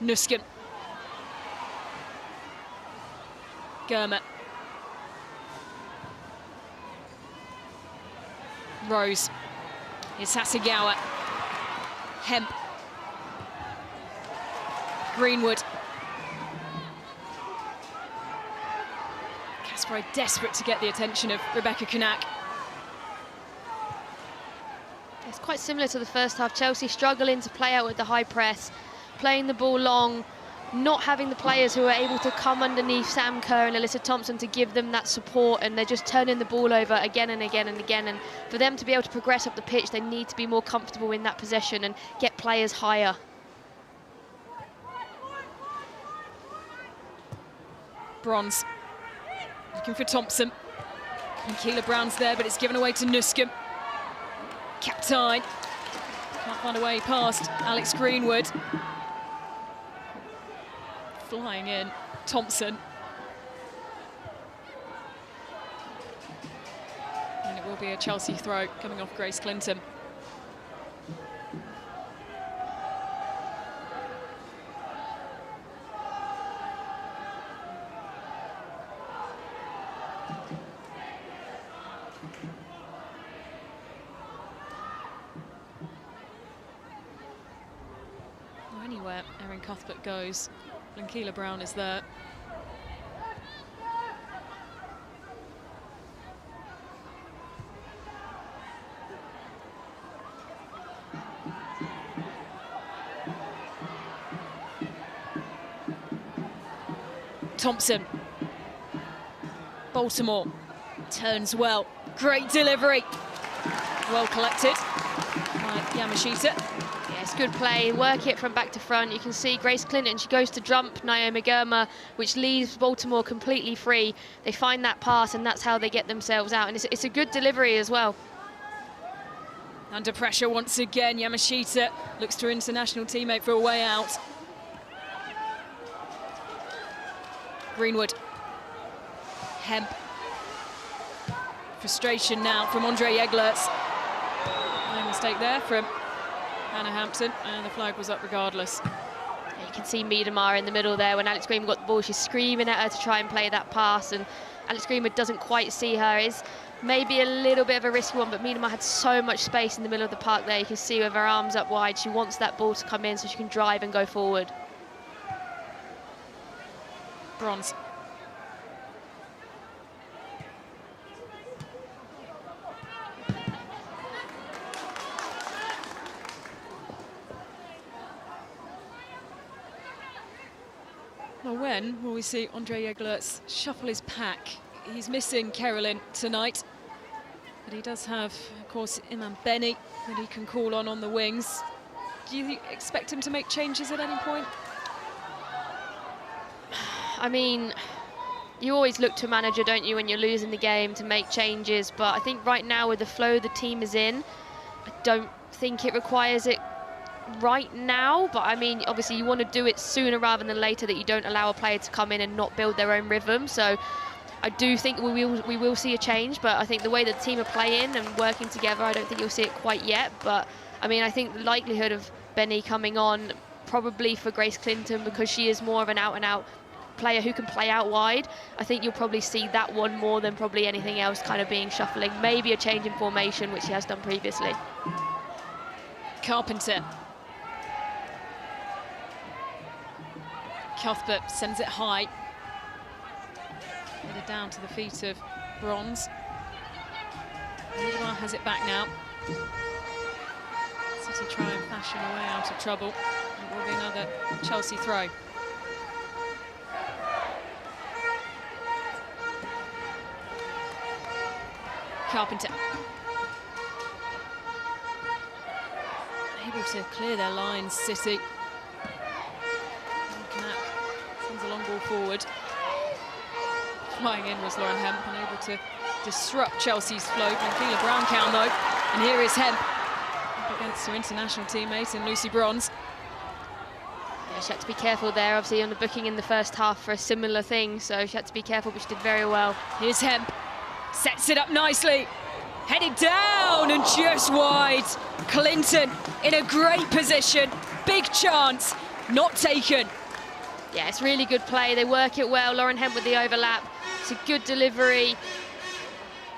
Nusken. Germa. Rose. Here's Hasegawa. Hemp. Greenwood. Kasparov desperate to get the attention of Rebecca Kanak. It's quite similar to the first half. Chelsea struggling to play out with the high press, playing the ball long, not having the players who are able to come underneath Sam Kerr and Alyssa Thompson to give them that support, and they're just turning the ball over again and again and again. And for them to be able to progress up the pitch, they need to be more comfortable in that possession and get players higher. Bronze. Looking for Thompson. And Keela Brown's there, but it's given away to Nusken. Captain. Can't find a way past Alex Greenwood. Flying in, Thompson. And it will be a Chelsea throw coming off Grace Clinton. Anywhere Erin Cuthbert goes, Keela Brown is there. Thompson. Baltimore turns well. Great delivery. Well collected by Yamashita. It's good play, work it from back to front. You can see Grace Clinton, she goes to jump Naomi Germa, which leaves Baltimore completely free. They find that pass, and that's how they get themselves out. And it's a good delivery as well. Under pressure once again, Yamashita looks to her international teammate for a way out. Greenwood. Hemp. Frustration now from Andre Eglerts. No mistake there from Hannah Hampton, and the flag was up regardless. Yeah, you can see Miedemar in the middle there. When Alex Greenwood got the ball, she's screaming at her to try and play that pass, and Alex Greenwood doesn't quite see her. It's maybe a little bit of a risky one, but Miedemar had so much space in the middle of the park there. You can see with her arms up wide, she wants that ball to come in so she can drive and go forward. Bronze. Well, when will we see Andre Eglerts shuffle his pack? He's missing Carolyn tonight, but he does have, of course, Iman Benny that he can call on the wings. Do you expect him to make changes at any point? I mean, you always look to a manager, don't you, when you're losing the game, to make changes, but I think right now with the flow the team is in, I don't think it requires it right now. But I mean, obviously you want to do it sooner rather than later, that you don't allow a player to come in and not build their own rhythm. So I do think we will see a change, but I think the way that the team are playing and working together, I don't think you'll see it quite yet. But I mean, I think the likelihood of Benny coming on, probably for Grace Clinton, because she is more of an out-and-out player who can play out wide, I think you'll probably see that one more than probably anything else kind of being shuffling. Maybe a change in formation, which he has done previously. Carpenter. Cuthbert sends it high. Headed down to the feet of Bronze. Miedemar has it back now. City try and fashion a way out of trouble. It will be another Chelsea throw. Carpenter. Able to clear their lines, City. Sends a long ball forward. Flying in was Lauren Hemp, unable to disrupt Chelsea's flow. Michaela Brown count though, and here is Hemp up against her international teammate in Lucy Bronze. Yeah, she had to be careful there, obviously on the booking in the first half for a similar thing, so she had to be careful, but she did very well. Here's Hemp, sets it up nicely, headed down and just wide. Clinton in a great position, big chance, not taken. Yeah, it's really good play, they work it well. Lauren Hemp with the overlap, it's a good delivery.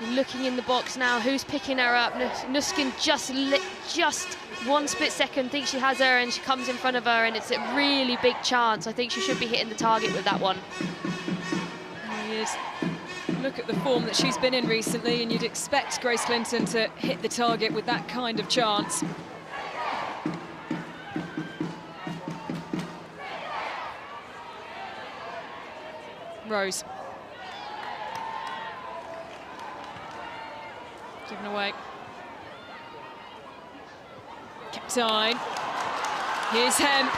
Looking in the box now, who's picking her up? Nuskin just one split second thinks she has her, and she comes in front of her, and it's a really big chance. I think she should be hitting the target with that one. There he is. Look at the form that she's been in recently, and you'd expect Grace Clinton to hit the target with that kind of chance. Rose. Given away. Captain. Here's Hemp.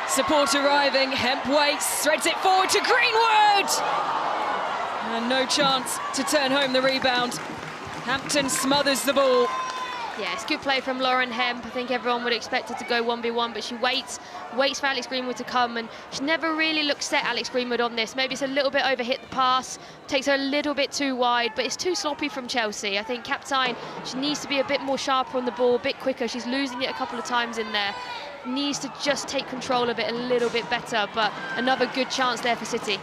Support arriving. Hemp waits, threads it forward to Greenwood. And no chance to turn home the rebound. Hampton smothers the ball. Yeah, it's good play from Lauren Hemp. I think everyone would expect her to go 1v1, but she waits for Alex Greenwood to come, and she never really looks set, Alex Greenwood, on this. Maybe it's a little bit overhit the pass, takes her a little bit too wide, but it's too sloppy from Chelsea. I think Captain, she needs to be a bit more sharper on the ball, a bit quicker. She's losing it a couple of times in there. Needs to just take control of it a little bit better, but another good chance there for City.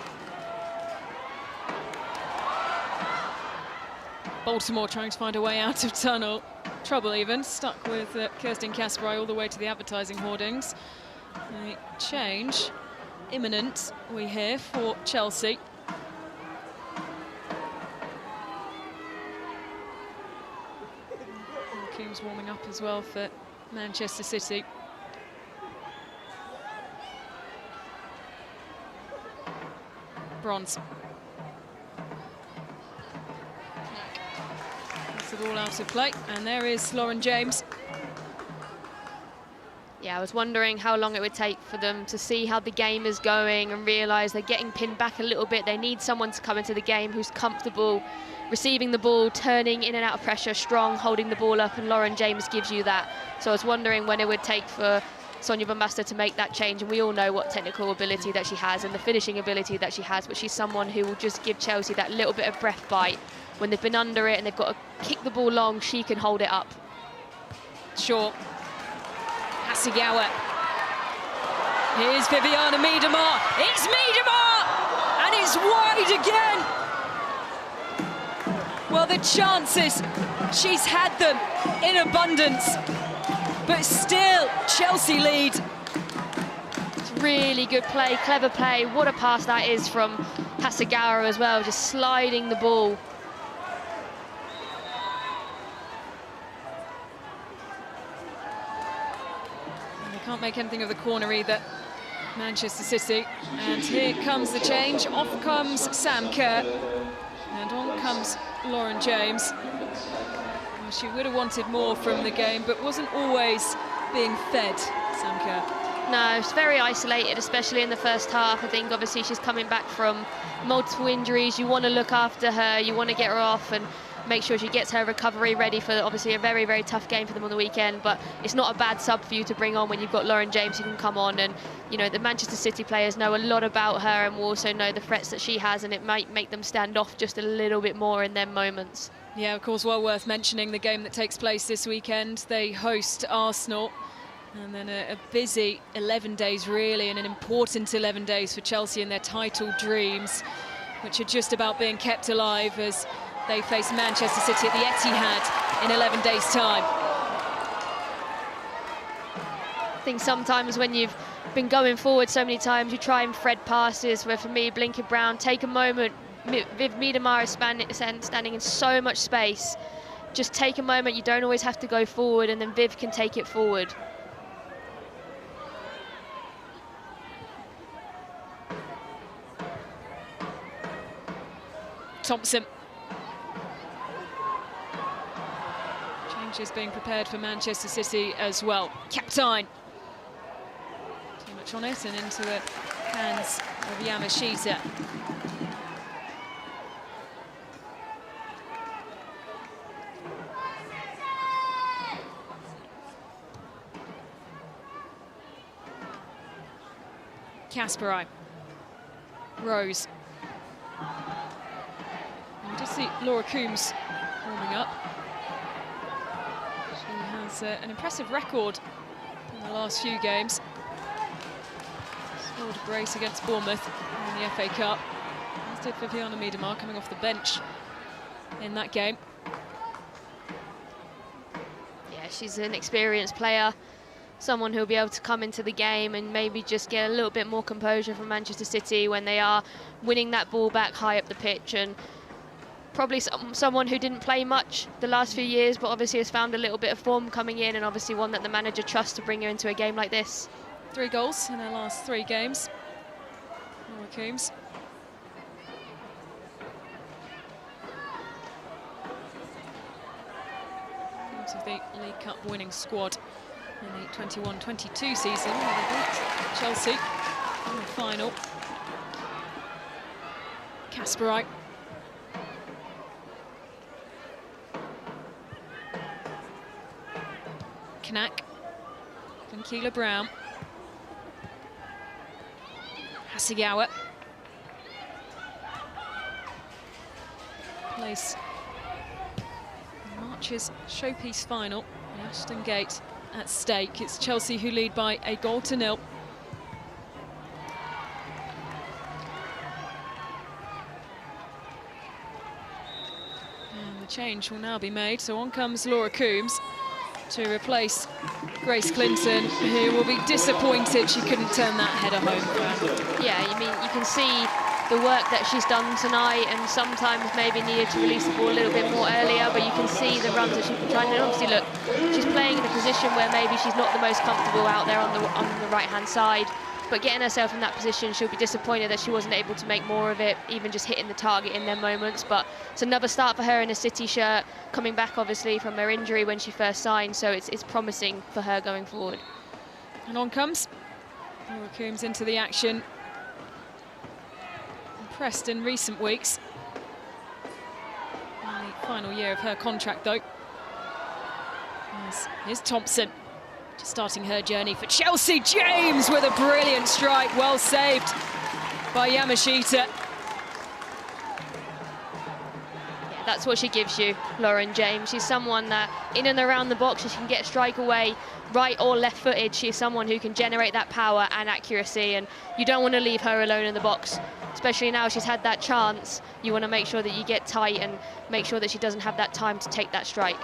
Baltimore trying to find a way out of tunnel. Trouble even, stuck with Kirsten Kasperai all the way to the advertising hoardings. A change imminent, we hear, for Chelsea. Coombs warming up as well for Manchester City. Bronze. The ball out of play, and there is Lauren James. Yeah, I was wondering how long it would take for them to see how the game is going and realise they're getting pinned back a little bit. They need someone to come into the game who's comfortable receiving the ball, turning in and out of pressure, strong, holding the ball up, and Lauren James gives you that. So I was wondering when it would take for Sonia Bombasta to make that change, and we all know what technical ability that she has and the finishing ability that she has, but she's someone who will just give Chelsea that little bit of breath bite. When they've been under it and they've got to kick the ball long, she can hold it up. Sure. Hasegawa. Here's Viviana Miedemar. It's Miedemar! And it's wide again! Well, the chances, she's had them in abundance. But still, Chelsea lead. It's really good play, clever play. What a pass that is from Hasegawa as well, just sliding the ball. Can't make anything of the corner either, Manchester City. And here comes the change. Off comes Sam Kerr, and on comes Lauren James. Well, she would have wanted more from the game, but wasn't always being fed, Sam Kerr. No, she's very isolated, especially in the first half. I think obviously she's coming back from multiple injuries. You want to look after her, you want to get her off and make sure she gets her recovery ready for obviously a very, very tough game for them on the weekend. But it's not a bad sub for you to bring on when you've got Lauren James who can come on. And, you know, the Manchester City players know a lot about her and will also know the threats that she has, and it might make them stand off just a little bit more in their moments. Yeah, of course, well worth mentioning the game that takes place this weekend. They host Arsenal. And then a busy 11 days, really, and an important 11 days for Chelsea and their title dreams, which are just about being kept alive as they face Manchester City at the Etihad in 11 days' time. I think sometimes when you've been going forward so many times, you try and thread passes, where for me, Blinken Brown, take a moment. Viv Miedemar is standing in so much space. Just take a moment, you don't always have to go forward, and then Viv can take it forward. Thompson. Changes being prepared for Manchester City as well. Captain. Too much on it and into the hands of Yamashita. Kasparai. Rose. And just see Laura Coombs warming up. She has an impressive record in the last few games. Scored a brace against Bournemouth in the FA Cup. As did Viviana Miedemar, coming off the bench in that game. Yeah, she's an experienced player. Someone who'll be able to come into the game and maybe just get a little bit more composure from Manchester City when they are winning that ball back high up the pitch. And probably someone who didn't play much the last few years, but obviously has found a little bit of form coming in, and obviously one that the manager trusts to bring her into a game like this. 3 goals in her last 3 games. Laura Coombs. Out of the League Cup winning squad in the 21-22 season, where they beat Chelsea in the final. Kasparai. Knack. And Keela Brown. Hasegawa. Plays March's showpiece final. Ashton Gate at stake. It's Chelsea who lead by a 1-0. And the change will now be made. So on comes Laura Coombs to replace Grace Clinton, who will be disappointed she couldn't turn that header home. Yeah, you mean you can see the work that she's done tonight, and sometimes maybe needed to release the ball a little bit more earlier, but you can see the runs that she's been trying. And obviously, look, she's playing in a position where maybe she's not the most comfortable out there on the right-hand side, but getting herself in that position, she'll be disappointed that she wasn't able to make more of it, even just hitting the target in their moments. But it's another start for her in a City shirt, coming back obviously from her injury when she first signed, so it's promising for her going forward. And on comes Laura Coombs into the action. Impressed in recent weeks. In the final year of her contract, though. Here's Thompson, just starting her journey for Chelsea. James with a brilliant strike, well saved by Yamashita. Yeah, that's what she gives you, Lauren James. She's someone that in and around the box, she can get a strike away, right or left-footed. She's someone who can generate that power and accuracy, and you don't want to leave her alone in the box. Especially now she's had that chance, you want to make sure that you get tight and make sure that she doesn't have that time to take that strike.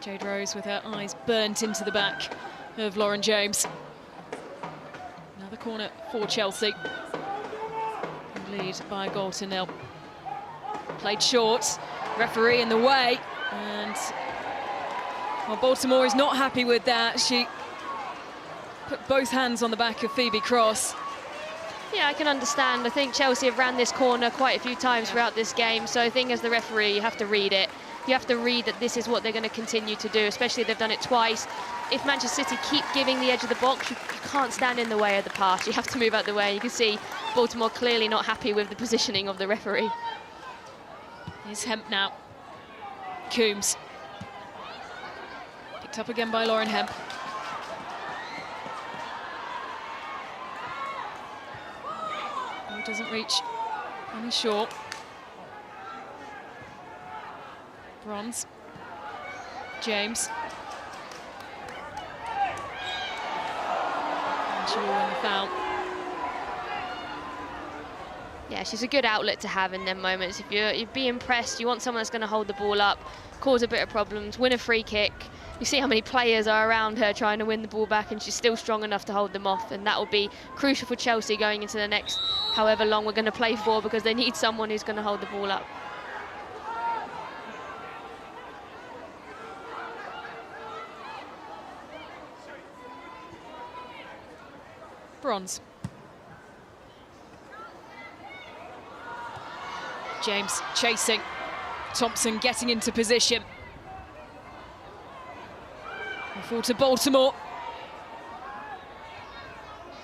Jade Rose with her eyes burnt into the back of Lauren James. Another corner for Chelsea. Lead by a 0-0. Played short, referee in the way, and well, Baltimore is not happy with that. She put both hands on the back of Phoebe Cross. Yeah, I can understand. I think Chelsea have ran this corner quite a few times throughout this game, so I think as the referee you have to read it. You have to read that this is what they're going to continue to do, especially they've done it twice. If Manchester City keep giving the edge of the box, you can't stand in the way of the pass. You have to move out the way. You can see Baltimore clearly not happy with the positioning of the referee. Here's Hemp now. Coombs. Picked up again by Lauren Hemp. Oh, doesn't reach any short. Bronze. James. And she will win the foul. Yeah, she's a good outlet to have in them moments. If you'd be impressed, you want someone that's going to hold the ball up, cause a bit of problems, win a free kick. You see how many players are around her trying to win the ball back, and she's still strong enough to hold them off, and that will be crucial for Chelsea going into the next however long we're going to play for, because they need someone who's going to hold the ball up. Bronze. James chasing. Thompson getting into position. Fall to Baltimore.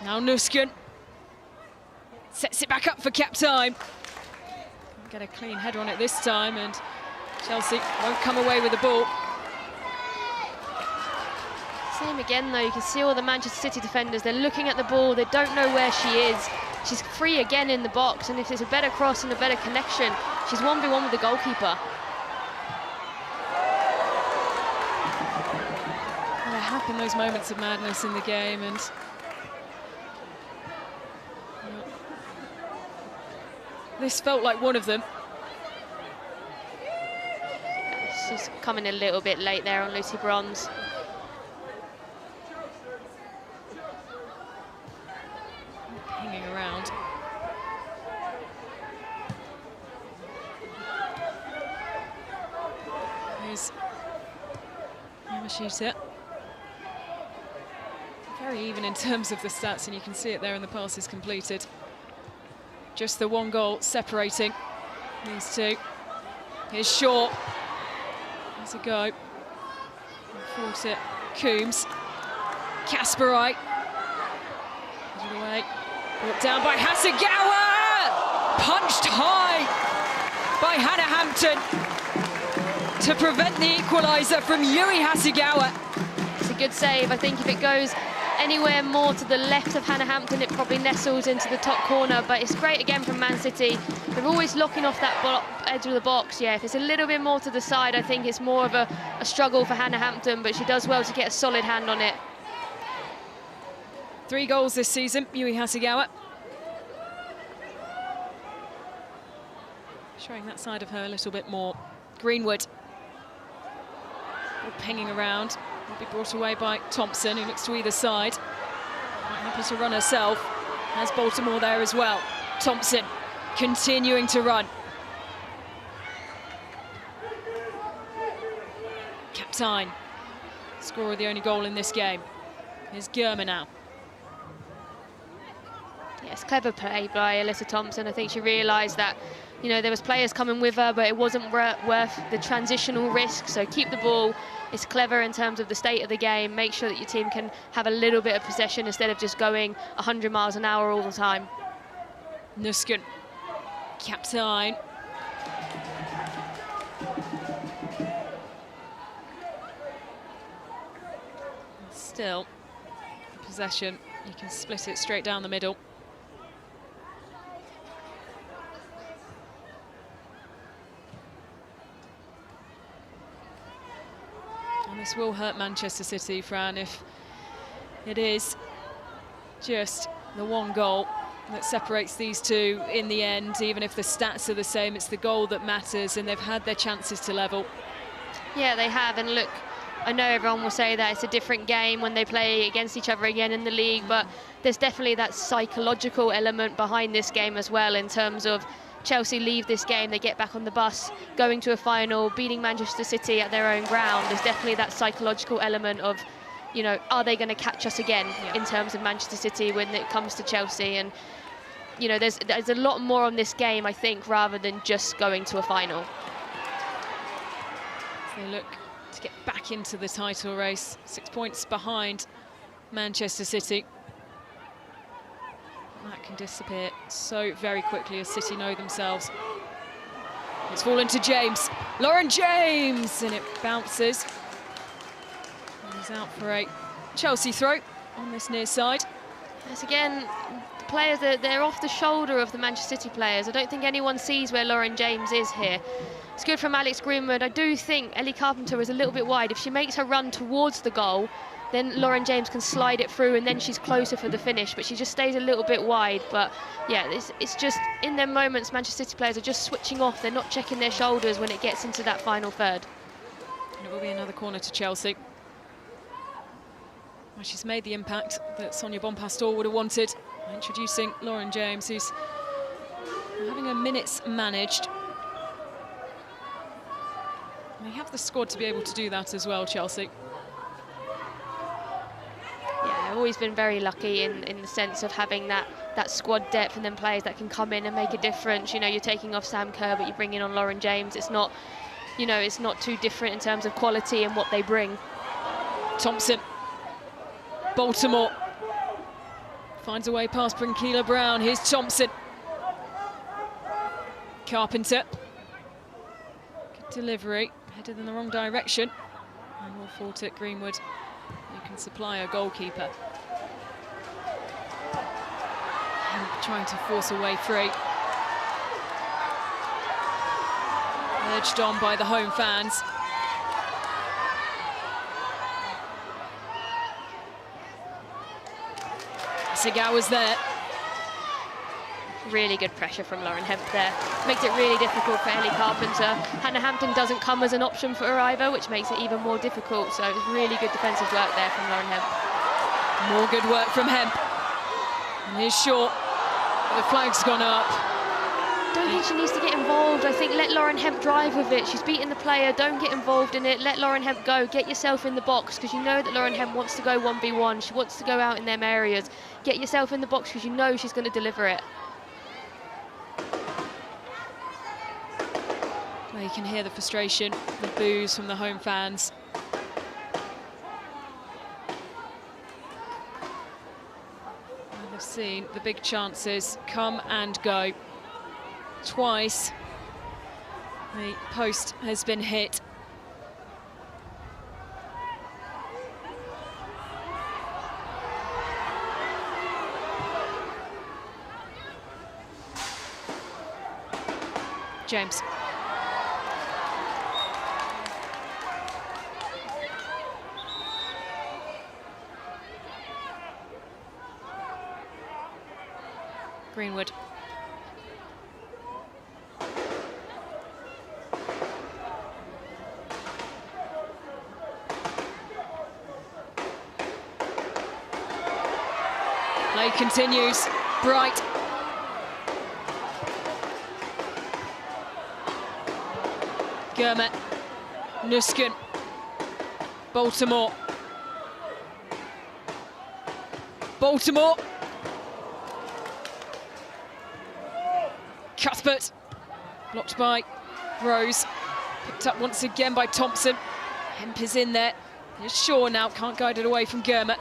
Now Nusken sets it back up for cap time. Get a clean header on it this time, and Chelsea won't come away with the ball. Same again though, you can see all the Manchester City defenders, they're looking at the ball, they don't know where she is. She's free again in the box, and if it's a better cross and a better connection, she's 1v1 with the goalkeeper. Well, there happen those moments of madness in the game, and this felt like one of them. She's coming a little bit late there on Lucy Bronze. Hanging around. Here's Yamashita. Very even in terms of the stats, and you can see it there in the passes completed. Just the one goal separating these two. Here's Shaw. There's a go. Fought it. Coombs. Kasparai. Put it away. Brought down by Hasegawa! Punched high by Hannah Hampton to prevent the equaliser from Yui Hasegawa. It's a good save. I think if it goes anywhere more to the left of Hannah Hampton, it probably nestles into the top corner, but it's great again from Man City. They're always locking off that edge of the box. Yeah, if it's a little bit more to the side, I think it's more of a struggle for Hannah Hampton, but she does well to get a solid hand on it. 3 goals this season, Yui Hasegawa. Showing that side of her a little bit more. Greenwood. Pinging around. Will be brought away by Thompson, who looks to either side. Quite happy to run herself. Has Baltimore there as well. Thompson continuing to run. Captain. Scorer of the only goal in this game. Here's Germer now. Yes, clever play by Alyssa Thompson. I think she realised that, you know, there was players coming with her, but it wasn't worth the transitional risk. So keep the ball. It's clever in terms of the state of the game. Make sure that your team can have a little bit of possession instead of just going 100 miles an hour all the time. Nusken. Captain. Still, possession. You can split it straight down the middle. And this will hurt Manchester City, Fran, if it is just the one goal that separates these two in the end. Even if the stats are the same, it's the goal that matters, and they've had their chances to level. Yeah, they have, and look, I know everyone will say that it's a different game when they play against each other again in the league, but there's definitely that psychological element behind this game as well, in terms of Chelsea leave this game, they get back on the bus, going to a final, beating Manchester City at their own ground. There's definitely that psychological element of, you know, are they going to catch us again in terms of Manchester City when it comes to Chelsea? And, you know, there's a lot more on this game, I think, rather than just going to a final. They look to get back into the title race, 6 points behind Manchester City. That can disappear so very quickly, as City know themselves. It's fallen to James. Lauren James! And it bounces. And he's out for a Chelsea throw on this near side. Yes, again, the players, they're off the shoulder of the Manchester City players. I don't think anyone sees where Lauren James is here. It's good from Alex Greenwood. I do think Ellie Carpenter is a little bit wide. If she makes her run towards the goal, then Lauren James can slide it through, and then she's closer for the finish, but she just stays a little bit wide. But yeah, it's just in their moments, Manchester City players are just switching off. They're not checking their shoulders when it gets into that final third. And it will be another corner to Chelsea. Well, she's made the impact that Sonia Bonpastor would have wanted, introducing Lauren James, who's having her minutes managed. They have the squad to be able to do that as well, Chelsea. Yeah, I've always been very lucky in the sense of having that squad depth and then players that can come in and make a difference. You know, you're taking off Sam Kerr, but you're bringing on Lauren James. It's not, you know, it's not too different in terms of quality and what they bring. Thompson. Baltimore. Finds a way past Brinkila Brown. Here's Thompson. Carpenter. Good delivery. Headed in the wrong direction. And we'll fault it, Greenwood. You can can supply a goalkeeper. And trying to force a way free. Urged on by the home fans. Sigawa's there. Really good pressure from Lauren Hemp there. Makes it really difficult for Ellie Carpenter. Hannah Hampton doesn't come as an option for her either, which makes it even more difficult. So it was really good defensive work there from Lauren Hemp. More good work from Hemp. And here's short. The flag's gone up. Don't think she needs to get involved. I think let Lauren Hemp drive with it. She's beaten the player. Don't get involved in it. Let Lauren Hemp go. Get yourself in the box, because you know that Lauren Hemp wants to go 1v1. She wants to go out in them areas. Get yourself in the box, because you know she's going to deliver it. Well, you can hear the frustration, the boos from the home fans. And they've seen the big chances come and go. Twice the post has been hit. James. Greenwood. Play continues. Bright. Gurma. Nusken. Baltimore. Baltimore. Cuthbert. Blocked by Rose. Picked up once again by Thompson. Hemp is in there. Here's Shaw now. Can't guide it away from Gurma.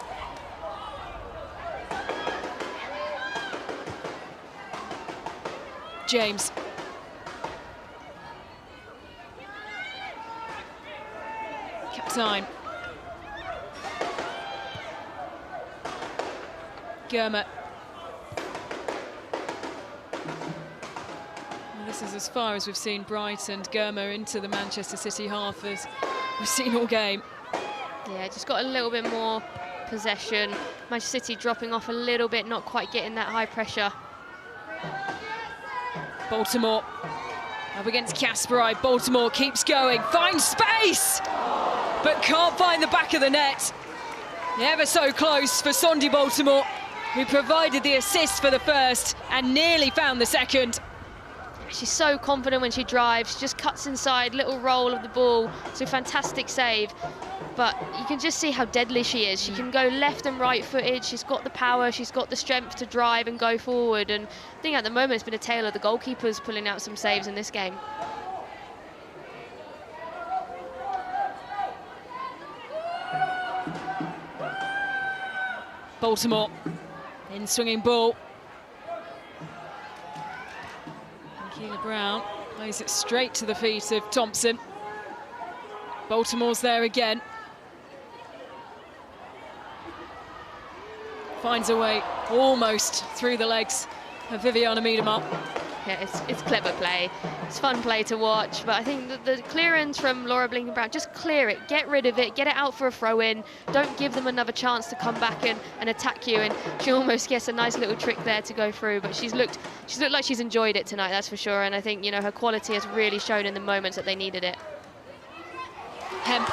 James. Kept time. Gurma. Well, this is as far as we've seen Bright and Gurma into the Manchester City half as we've seen all game. Yeah, just got a little bit more possession. Manchester City dropping off a little bit, not quite getting that high pressure. Baltimore up against Kasparov. Baltimore keeps going, finds space, but can't find the back of the net. Ever so close for Sondi Baltimore, who provided the assist for the first and nearly found the second. She's so confident when she drives. She just cuts inside, little roll of the ball. It's a fantastic save. But you can just see how deadly she is. She can go left and right footed. She's got the power, she's got the strength to drive and go forward. And I think at the moment it's been a tale of the goalkeepers pulling out some saves in this game. Baltimore in swinging ball. Keela Brown plays it straight to the feet of Thompson. Baltimore's there again. Finds a way almost through the legs of Viviana Miedema. Yeah, it's clever play. It's fun play to watch, but I think the clearance from Laura Blinken-Brown, just clear it, get rid of it, get it out for a throw-in. Don't give them another chance to come back and attack you. And she almost gets a nice little trick there to go through, but she's looked like she's enjoyed it tonight, that's for sure. And I think, you know, her quality has really shown in the moments that they needed it. Hemp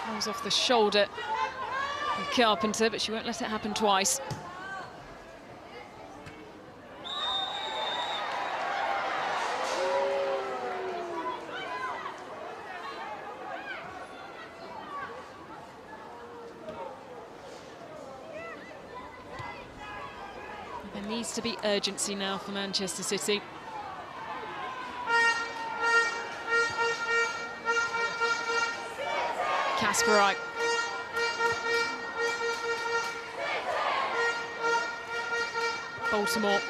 comes off the shoulder of Carpenter, but she won't let it happen twice. There needs to be urgency now for Manchester City. Kasparov. Baltimore.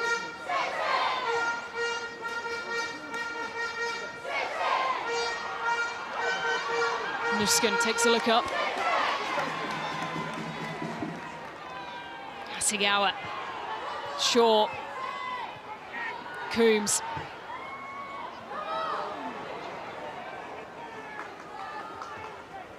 Nusken takes a look up. Hasegawa. Shaw. Coombs.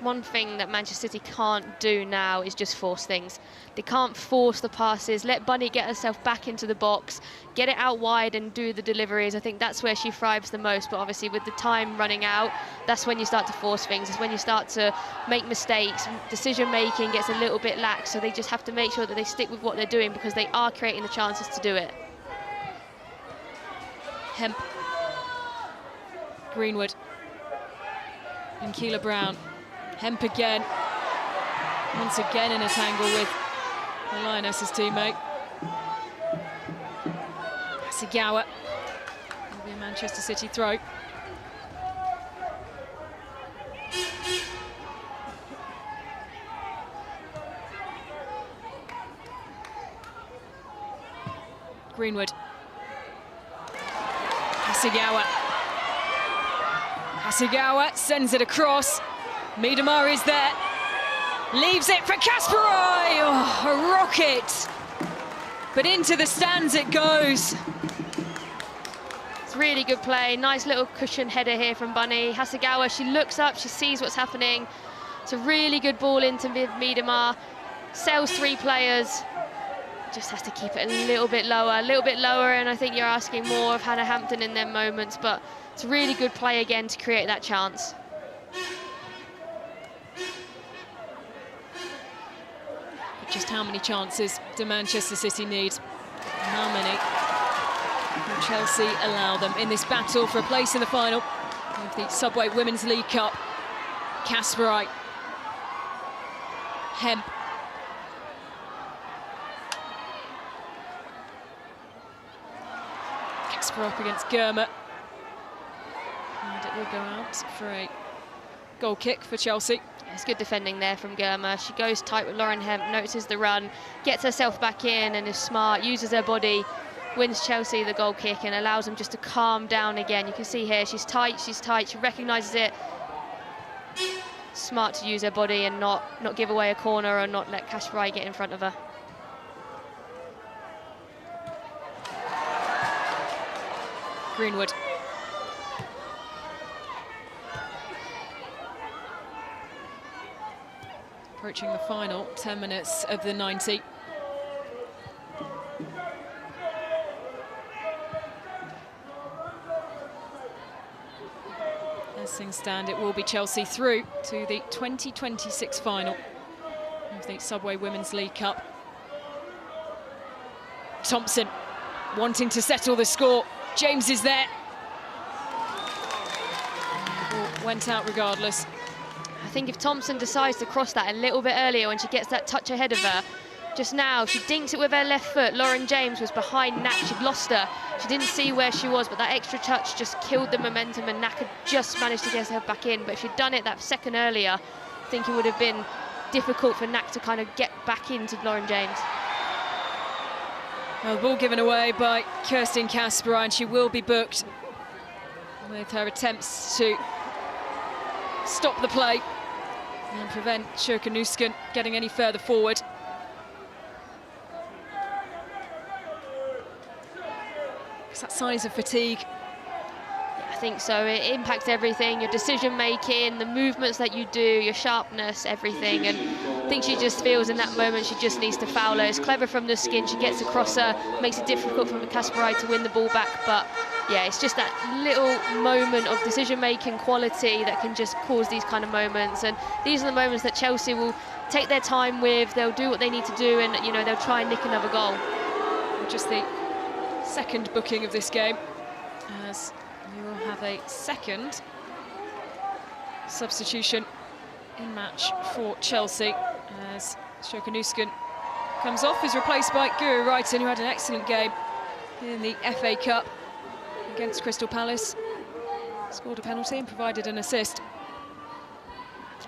One thing that Manchester City can't do now is just force things. They can't force the passes, let Bunny get herself back into the box, get it out wide and do the deliveries. I think that's where she thrives the most, but obviously with the time running out, that's when you start to force things. It's when you start to make mistakes, decision making gets a little bit lax, so they just have to make sure that they stick with what they're doing because they are creating the chances to do it. Hemp. Greenwood. And Keela Brown. Hemp again. Once again in a tangle with the Lioness's teammate. Hasegawa. Will be a Manchester City throw. Greenwood. Hasegawa. Hasegawa sends it across. Miedemar is there, leaves it for Kasparoy. Oh, a rocket, but into the stands it goes. It's really good play, nice little cushion header here from Bunny. Hasegawa, she looks up, she sees what's happening. It's a really good ball into Miedemar, sails three players, just has to keep it a little bit lower, and I think you're asking more of Hannah Hampton in them moments, but it's a really good play again to create that chance. Just how many chances do Manchester City need? How many will Chelsea allow them in this battle for a place in the final of the Subway Women's League Cup? Kasparoy. Hemp. Kasparoy up against Germer. And it will go out for a goal kick for Chelsea. It's good defending there from Germer. She goes tight with Lauren Hemp, notices the run, gets herself back in and is smart, uses her body, wins Chelsea the goal kick and allows them just to calm down again. You can see here, she's tight, she recognises it. Smart to use her body and not give away a corner or not let Kasparoy get in front of her. Greenwood. Approaching the final 10 minutes of the 90. As things stand, it will be Chelsea through to the 2026 final of the Subway Women's League Cup. Thompson wanting to settle the score. James is there. The ball went out regardless. I think if Thompson decides to cross that a little bit earlier when she gets that touch ahead of her, just now she dinks it with her left foot. Lauren James was behind Knack, she'd lost her. She didn't see where she was, but that extra touch just killed the momentum and Knack had just managed to get herself back in. But if she'd done it that second earlier, I think it would have been difficult for Knack to kind of get back into Lauren James. Well, the ball given away by Kirsten Kasparoy, and she will be booked with her attempts to stop the play and prevent Sjurkanusken getting any further forward. Is that signs of fatigue? I think so. It impacts everything, your decision making, the movements that you do, your sharpness, everything. And I think she just feels in that moment she just needs to foul her. It's clever from the skin, she gets across her, makes it difficult for Kasparoy to win the ball back. But yeah, it's just that little moment of decision making quality that can just cause these kind of moments. And these are the moments that Chelsea will take their time with. They'll do what they need to do, and you know, they'll try and nick another goal. Just the second booking of this game, as we will have a second substitution in match for Chelsea, as Sjurkanusken comes off, is replaced by Guro Reiten, who had an excellent game in the FA Cup against Crystal Palace. Scored a penalty and provided an assist.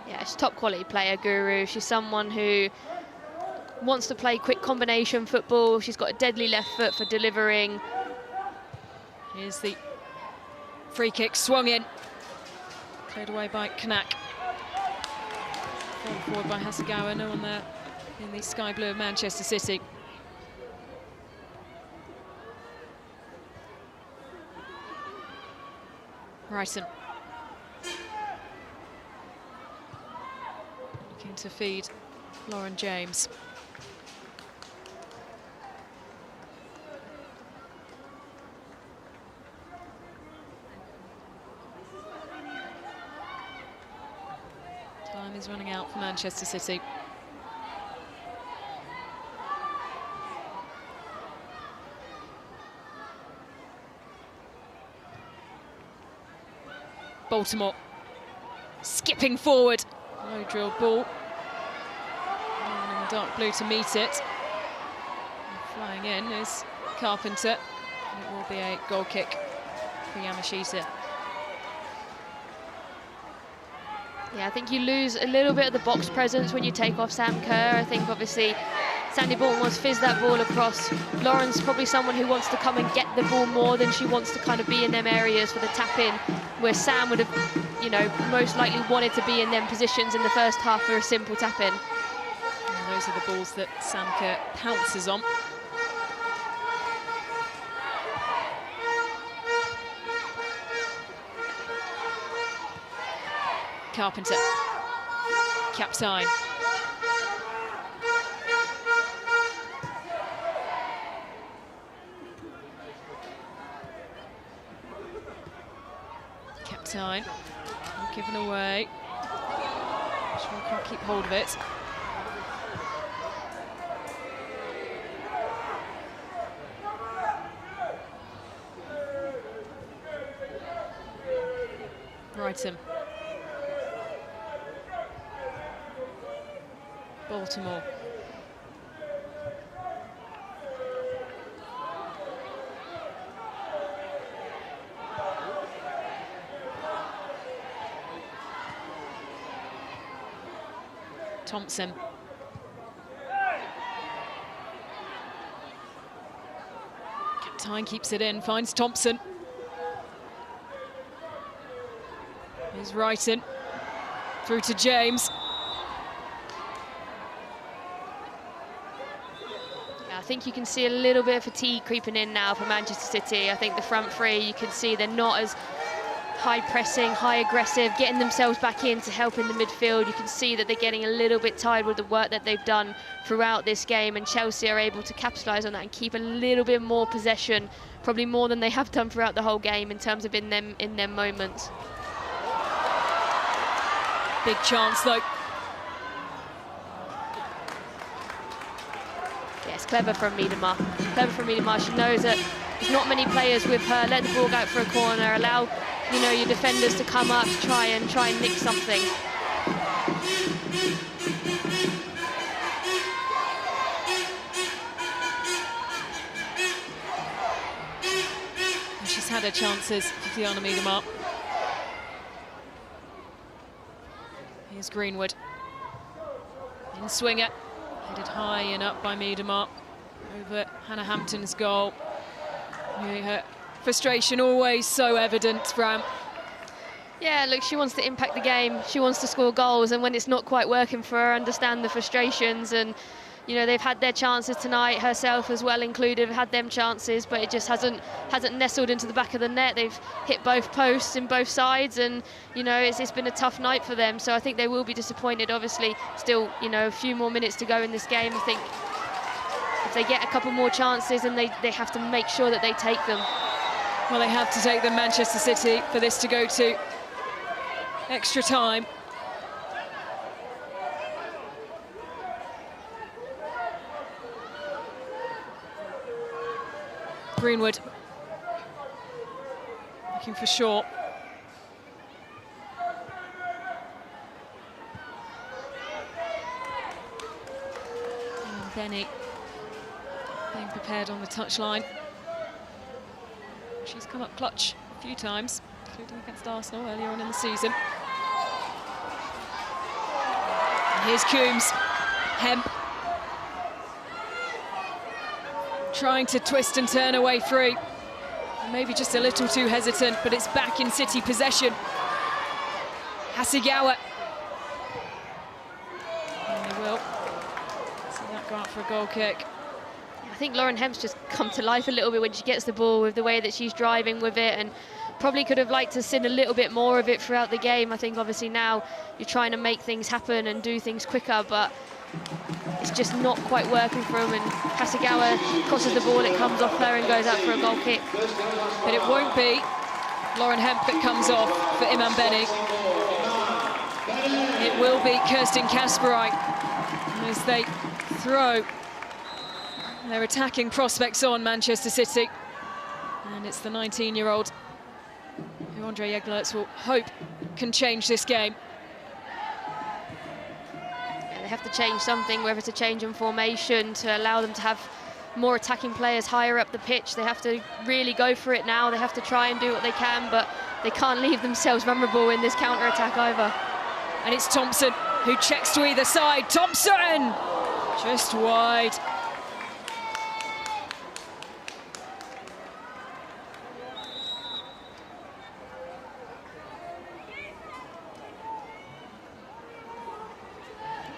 Yeah, she's a top quality player, Guro. She's someone who wants to play quick combination football. She's got a deadly left foot for delivering. Here's the free kick, swung in, cleared away by Knack. Thrown forward by Hasegawa, no one there in the sky blue of Manchester City. Brighton. Looking to feed Lauren James. Time is running out for Manchester City. Baltimore skipping forward. Low drilled ball. In the dark blue to meet it. And flying in is Carpenter. And it will be a goal kick for Yamashita. Yeah, I think you lose a little bit of the box presence when you take off Sam Kerr. I think obviously Sandy Bolton wants to fizz that ball across. Lauren's probably someone who wants to come and get the ball more than she wants to kind of be in them areas for the tap-in, where Sam would have, you know, most likely wanted to be in them positions in the first half for a simple tap-in. And those are the balls that Sam Kerr pounces on. Carpenter, Captain. Captain, given away. Sure can't keep hold of it. Brighton. Baltimore. Thompson. Captain keeps it in, finds Thompson. Here's Wrighton. Through to James. I think you can see a little bit of fatigue creeping in now for Manchester City. I think the front three, you can see they're not as high pressing, high aggressive, getting themselves back in to help in the midfield. You can see that they're getting a little bit tired with the work that they've done throughout this game, and Chelsea are able to capitalise on that and keep a little bit more possession, probably more than they have done throughout the whole game in terms of in them moments. Big chance though. Yes, clever from Miedema. Clever from Miedema. She knows that there's not many players with her. Let the ball go out for a corner. Allow, you know, your defenders to come up, try and nick something. And she's had her chances, Diana Miedema. Here's Greenwood. In swinger. Headed high and up by Miedema over Hannah Hampton's goal. Her frustration always so evident, Fran. Yeah, look, she wants to impact the game. She wants to score goals, and when it's not quite working for her, understand the frustrations. And you know, they've had their chances tonight, herself as well included, had them chances, but it just hasn't nestled into the back of the net. They've hit both posts in both sides, and you know, it's been a tough night for them. So I think they will be disappointed. Obviously, still, you know, a few more minutes to go in this game. I think if they get a couple more chances, and they have to make sure that they take them. Well, they have to take them, Manchester City, for this to go to extra time. Greenwood looking for Shaw. And Benny being prepared on the touchline. She's come up clutch a few times, including against Arsenal earlier on in the season. And here's Coombs. Hemp. Trying to twist and turn away free. Maybe just a little too hesitant, but it's back in City possession. Hasegawa. And they will see that go out for a goal kick. I think Lauren Hemp's just come to life a little bit when she gets the ball, with the way that she's driving with it, and Probably could have liked to see a little bit more of it throughout the game. I think obviously now you're trying to make things happen and do things quicker, but it's just not quite working for him. And Hasegawa crosses the ball, it comes off her and goes out for a goal kick. But it won't be Lauren Hemp that comes off for Imambeni. It will be Kirsten Kasperite as they throw their attacking prospects on Manchester City. And it's the 19-year-old who Andre Jeglerts will hope can change this game. Yeah, they have to change something, whether it's a change in formation to allow them to have more attacking players higher up the pitch. They have to really go for it now. They have to try and do what they can, but they can't leave themselves vulnerable in this counter-attack either. And it's Thompson who checks to either side. Thompson! Just wide.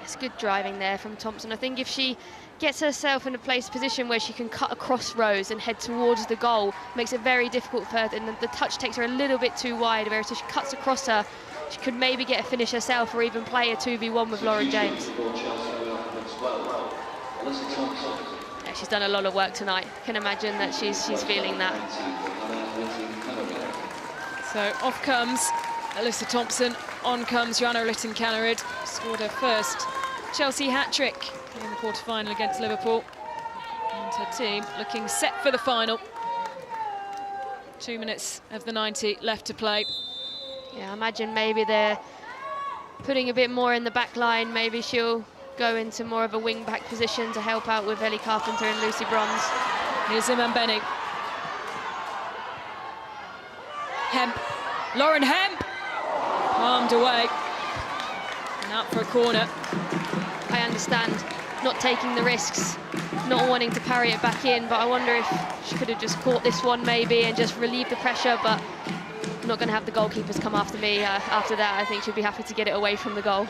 It's good driving there from Thompson. I think if she gets herself in a position where she can cut across rows and head towards the goal, makes it very difficult for her, and the touch takes her a little bit too wide, whereas if she cuts across her, she could maybe get a finish herself or even play a 2v1 with Lauren James. Yeah, she's done a lot of work tonight. I can imagine that she's feeling that. So off comes Alyssa Thompson, on comes Joanna Lytton-Kaneryd, scored her first Chelsea hat-trick in the quarter-final against Liverpool. And her team looking set for the final. 2 minutes of the 90 left to play. Yeah, I imagine maybe they're putting a bit more in the back line. Maybe she'll go into more of a wing-back position to help out with Ellie Carpenter and Lucy Bronze. Here's Imambeni. Hemp. Lauren Hemp! Palmed away. And out for a corner. I understand not taking the risks, not wanting to parry it back in, but I wonder if she could have just caught this one maybe and just relieved the pressure, but I'm not going to have the goalkeepers come after me after that. I think she'll be happy to get it away from the goal.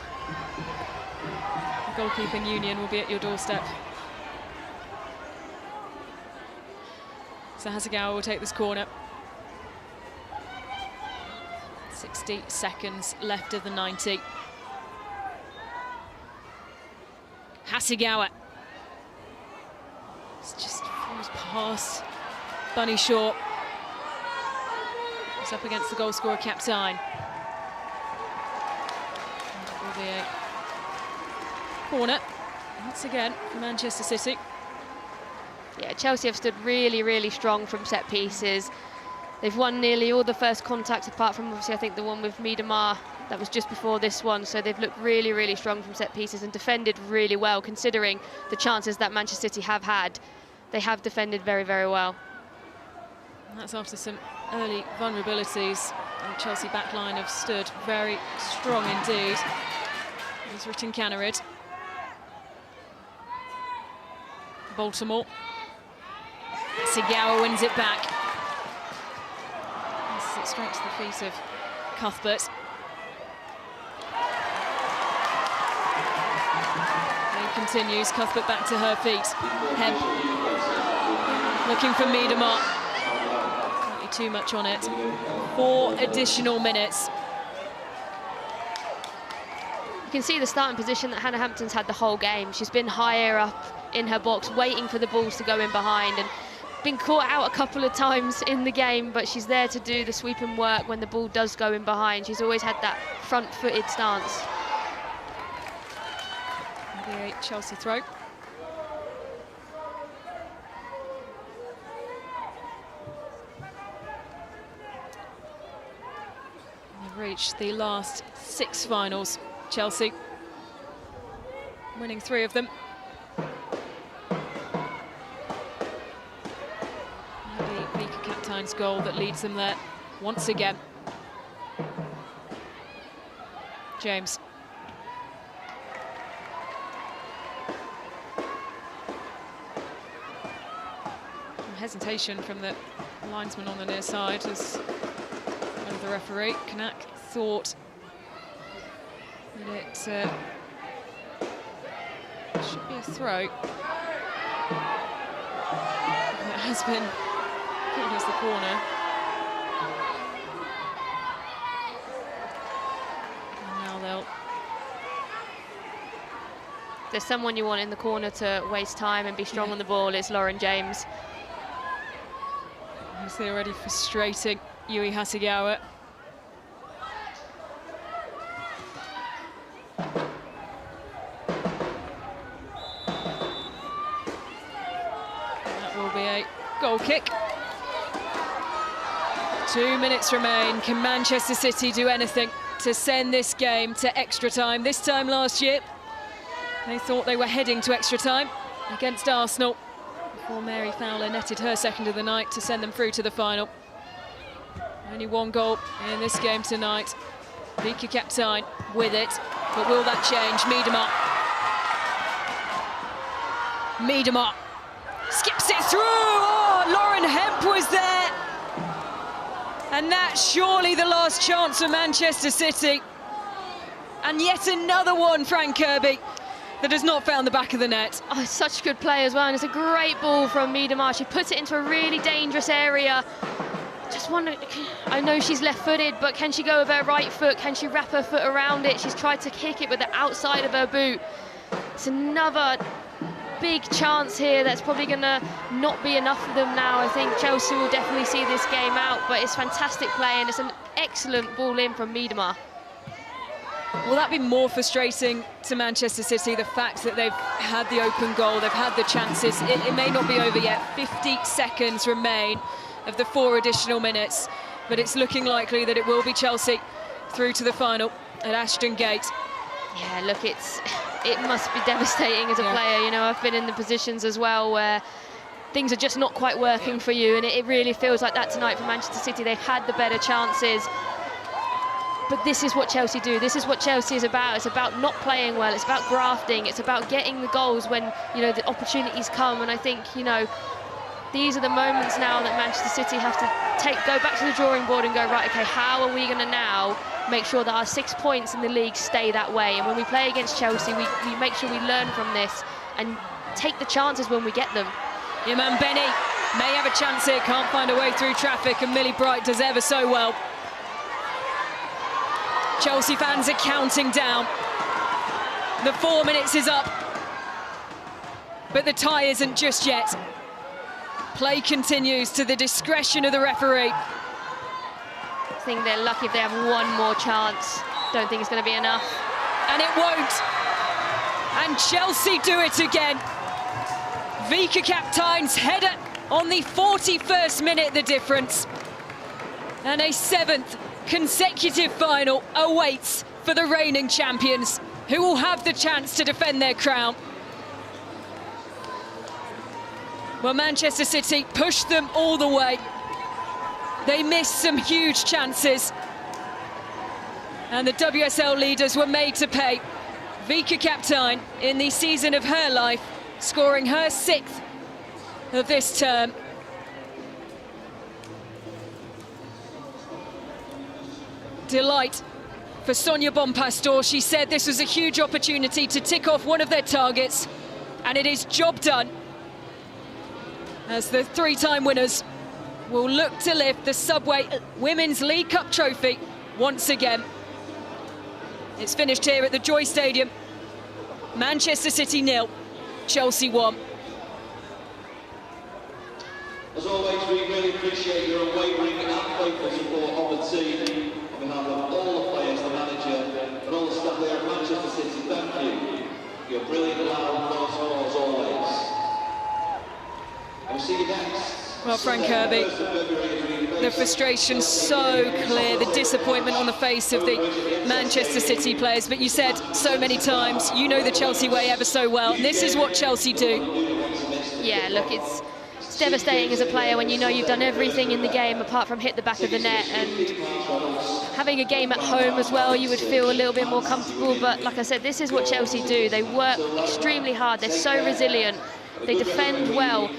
The goalkeeping union will be at your doorstep. So Hasegawa will take this corner. 60 seconds left of the 90. Hasegawa. It's just falls past Bunny Shaw. It's up against the goal scorer, Captain. It will be a corner once again for Manchester City. Yeah, Chelsea have stood really, really strong from set pieces. They've won nearly all the first contacts, apart from obviously I think the one with Miedemar that was just before this one. So they've looked really, really strong from set pieces and defended really well, considering the chances that Manchester City have had. They have defended very, very well. And that's after some early vulnerabilities. The Chelsea backline have stood very strong indeed. There's Lytton-Kaneryd. Baltimore. Hasegawa wins it back. This is straight to the feet of Cuthbert. Lead continues, Cuthbert back to her feet. Hemp looking for Miedemar. Slightly too much on it. 4 additional minutes. You can see the starting position that Hannah Hampton's had the whole game. She's been higher up in her box, waiting for the balls to go in behind, and been caught out a couple of times in the game, but she's there to do the sweeping work when the ball does go in behind. She's always had that front-footed stance. The Chelsea throw. They've reached the last 6 finals, Chelsea, winning 3 of them. Goal that leads them there once again. James. Some hesitation from the linesman on the near side as one of the referee. Kanak thought that it should be a throw. It has been. It was the corner. there's someone you want in the corner to waste time and be strong on the ball, it's Lauren James. Obviously already frustrating Yui Hasegawa. That will be a goal kick. 2 minutes remain. Can Manchester City do anything to send this game to extra time? This time last year, they thought they were heading to extra time against Arsenal before Mary Fowler netted her second of the night to send them through to the final. Only one goal in this game tonight. Vika Kaptein with it, but will that change? Miedema skips it through. Oh, Lauren Hemp was there. And that's surely the last chance for Manchester City. And yet another one, Frank Kirby, that has not found the back of the net. Oh, it's such a good play as well, and it's a great ball from Miedema. She puts it into a really dangerous area. Just wonder, I know she's left-footed, but can she go with her right foot? Can she wrap her foot around it? She's tried to kick it with the outside of her boot. It's another big chance here that's probably going to not be enough for them now. I think Chelsea will definitely see this game out, but it's fantastic play, and it's an excellent ball in from Miedema. Will that be more frustrating to Manchester City, the fact that they've had the open goal, they've had the chances? It may not be over yet. 50 seconds remain of the 4 additional minutes, but it's looking likely that it will be Chelsea through to the final at Ashton Gate. Yeah, look, it must be devastating as a player. You know, I've been in the positions as well where things are just not quite working for you, and it really feels like that tonight for Manchester City. They've had the better chances. But this is what Chelsea do. This is what Chelsea is about. It's about not playing well. It's about grafting. It's about getting the goals when, you know, the opportunities come. And I think, you know, these are the moments now that Manchester City have to go back to the drawing board and go, right, okay, how are we going to now make sure that our 6 points in the league stay that way? And when we play against Chelsea, we make sure we learn from this and take the chances when we get them. Iman Benny may have a chance here, can't find a way through traffic, and Millie Bright does ever so well. Chelsea fans are counting down. The 4 minutes is up, but the tie isn't just yet. Play continues to the discretion of the referee. I think they're lucky if they have one more chance. Don't think it's going to be enough. And it won't. And Chelsea do it again. Vika Kaptein's header on the 41st minute, the difference. And a 7th consecutive final awaits for the reigning champions, who will have the chance to defend their crown. Well, Manchester City pushed them all the way. They missed some huge chances, and the WSL leaders were made to pay. Vika Kaptein, in the season of her life, scoring her 6th of this term. Delight for Sonia Bonpastor. She said this was a huge opportunity to tick off one of their targets, and it is job done, as the 3-time winners will look to lift the Subway Women's League Cup trophy once again. It's finished here at the Joy Stadium. Manchester City 0, Chelsea 1. As always, we really appreciate your unwavering and faithful support of the team. On behalf of all the players, the manager, and all the staff there at Manchester City, thank you for your brilliant, loud, close calls always. And we'll see you next. Well, Frank Kirby, the frustration so clear, the disappointment on the face of the Manchester City players. But you said so many times, you know the Chelsea way ever so well. This is what Chelsea do. Yeah, look, it's devastating as a player when you know you've done everything in the game apart from hit the back of the net, and having a game at home as well, you would feel a little bit more comfortable. But like I said, this is what Chelsea do. They work extremely hard. They're so resilient. They defend well.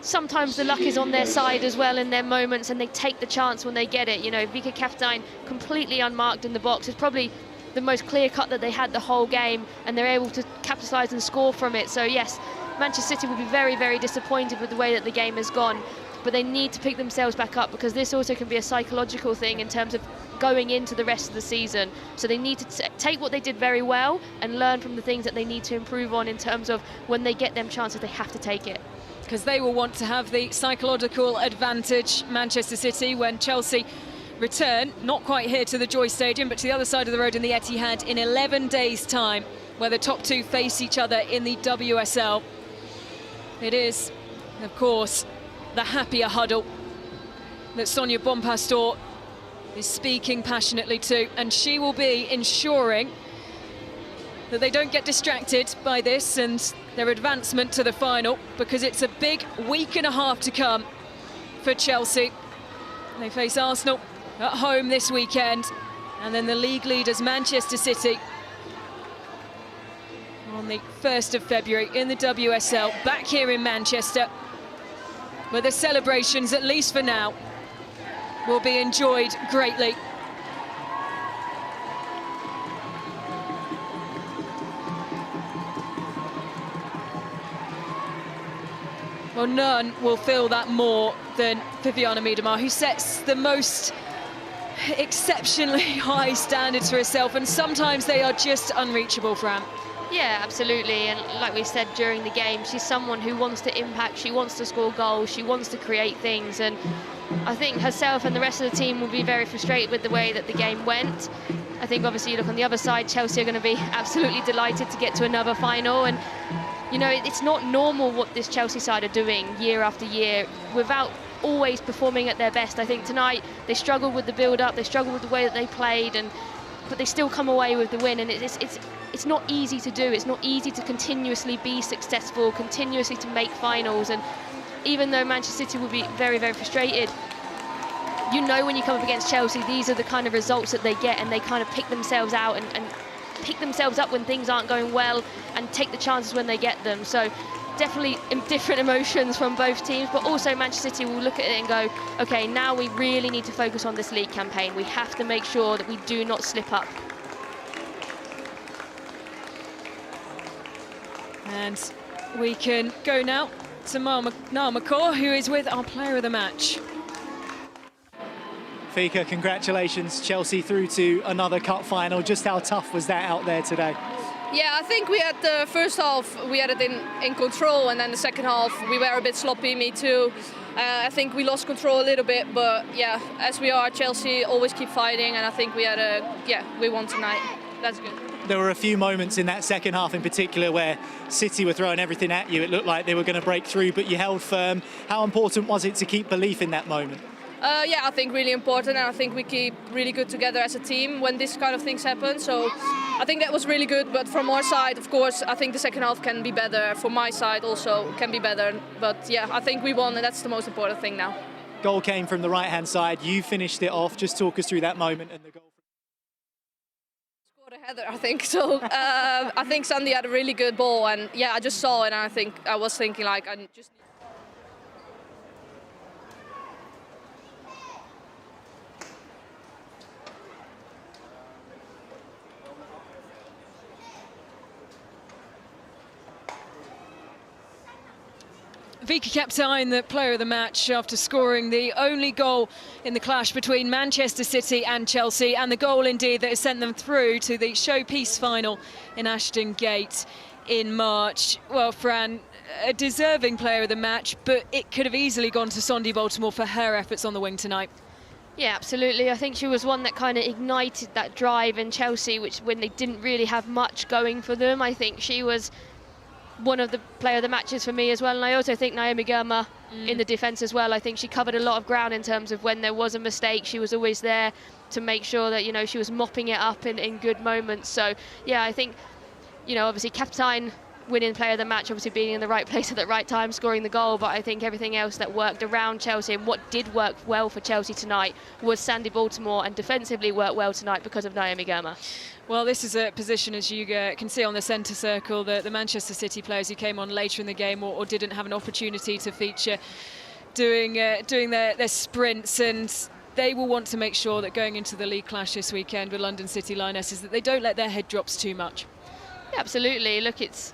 Sometimes the luck is on their side as well in their moments, and they take the chance when they get it. You know, Vika Kaptein completely unmarked in the box. It's probably the most clear cut that they had the whole game, and they're able to capitalise and score from it. So yes, Manchester City will be very, very disappointed with the way that the game has gone. but they need to pick themselves back up, because this also can be a psychological thing in terms of going into the rest of the season. So they need to take what they did very well and learn from the things that they need to improve on in terms of when they get them chances, they have to take it. Because they will want to have the psychological advantage, Manchester City, when Chelsea return, not quite here to the Joy Stadium, but to the other side of the road in the Etihad in 11 days' time, where the top two face each other in the WSL. It is, of course, the happier huddle that Sonia Bonpastor is speaking passionately to, and she will be ensuring that they don't get distracted by this and their advancement to the final, because it's a big week and a half to come for Chelsea. They face Arsenal at home this weekend, and then the league leaders Manchester City on the 1st of February in the WSL, back here in Manchester, where the celebrations, at least for now, will be enjoyed greatly. Well, none will feel that more than Vivianne Miedema, who sets the most exceptionally high standards for herself, and sometimes they are just unreachable, Fran. Yeah, absolutely, and like we said during the game, she's someone who wants to impact, she wants to score goals, she wants to create things, and I think herself and the rest of the team will be very frustrated with the way that the game went. I think obviously you look on the other side, Chelsea are going to be absolutely delighted to get to another final, and you know, it's not normal what this Chelsea side are doing year after year without always performing at their best. I think tonight they struggled with the build-up, they struggled with the way that they played, but they still come away with the win, and it's not easy to do. It's not easy to continuously be successful, continuously to make finals, and even though Manchester City will be very, very frustrated, you know when you come up against Chelsea, these are the kind of results that they get, and they kind of pick themselves out and pick themselves up when things aren't going well and take the chances when they get them. So definitely different emotions from both teams, but also Manchester City will look at it and go, okay, now we really need to focus on this league campaign. We have to make sure that we do not slip up. And we can go now to Niall McCaw, who is with our player of the match. Fika, congratulations, Chelsea through to another cup final. Just how tough was that out there today? Yeah, I think we had the first half, we had it in control, and then the second half we were a bit sloppy, me too. I think we lost control a little bit, but yeah, as we are, Chelsea always keep fighting, and I think we had we won tonight. That's good. There were a few moments in that second half in particular where City were throwing everything at you. It looked like they were going to break through, but you held firm. How important was it to keep belief in that moment? Yeah, I think really important, and I think we keep really good together as a team when this kind of things happen. So I think that was really good, but from our side, of course, I think the second half can be better. For my side also can be better, but yeah, I think we won, and that's the most important thing now. Goal came from the right-hand side. You finished it off. Just talk us through that moment and the goal. Scored a header, I think. So I think Sandy had a really good ball, and yeah, I just saw it, and I was thinking like, I just. Vika Kaptein, the player of the match, after scoring the only goal in the clash between Manchester City and Chelsea, and the goal indeed that has sent them through to the showpiece final in Ashton Gate in March. Well, Fran, a deserving player of the match, but it could have easily gone to Sondi Baltimore for her efforts on the wing tonight. Yeah, absolutely. I think she was one that kind of ignited that drive in Chelsea, which when they didn't really have much going for them, I think she was one of the player of the matches for me as well. And I also think Naomi Girma in the defence as well. I think she covered a lot of ground in terms of when there was a mistake, she was always there to make sure that, you know, she was mopping it up in good moments. So yeah, I think, you know, obviously Kaptein winning player of the match, obviously being in the right place at the right time, scoring the goal, but I think everything else that worked around Chelsea and what did work well for Chelsea tonight was Sandy Baltimore, and defensively worked well tonight because of Naomi Girma. Well, this is a position, as you can see on the centre circle, the Manchester City players who came on later in the game or didn't have an opportunity to feature doing their sprints, and they will want to make sure that going into the league clash this weekend with London City Lionesses that they don't let their head drops too much. Yeah, absolutely. Look, it's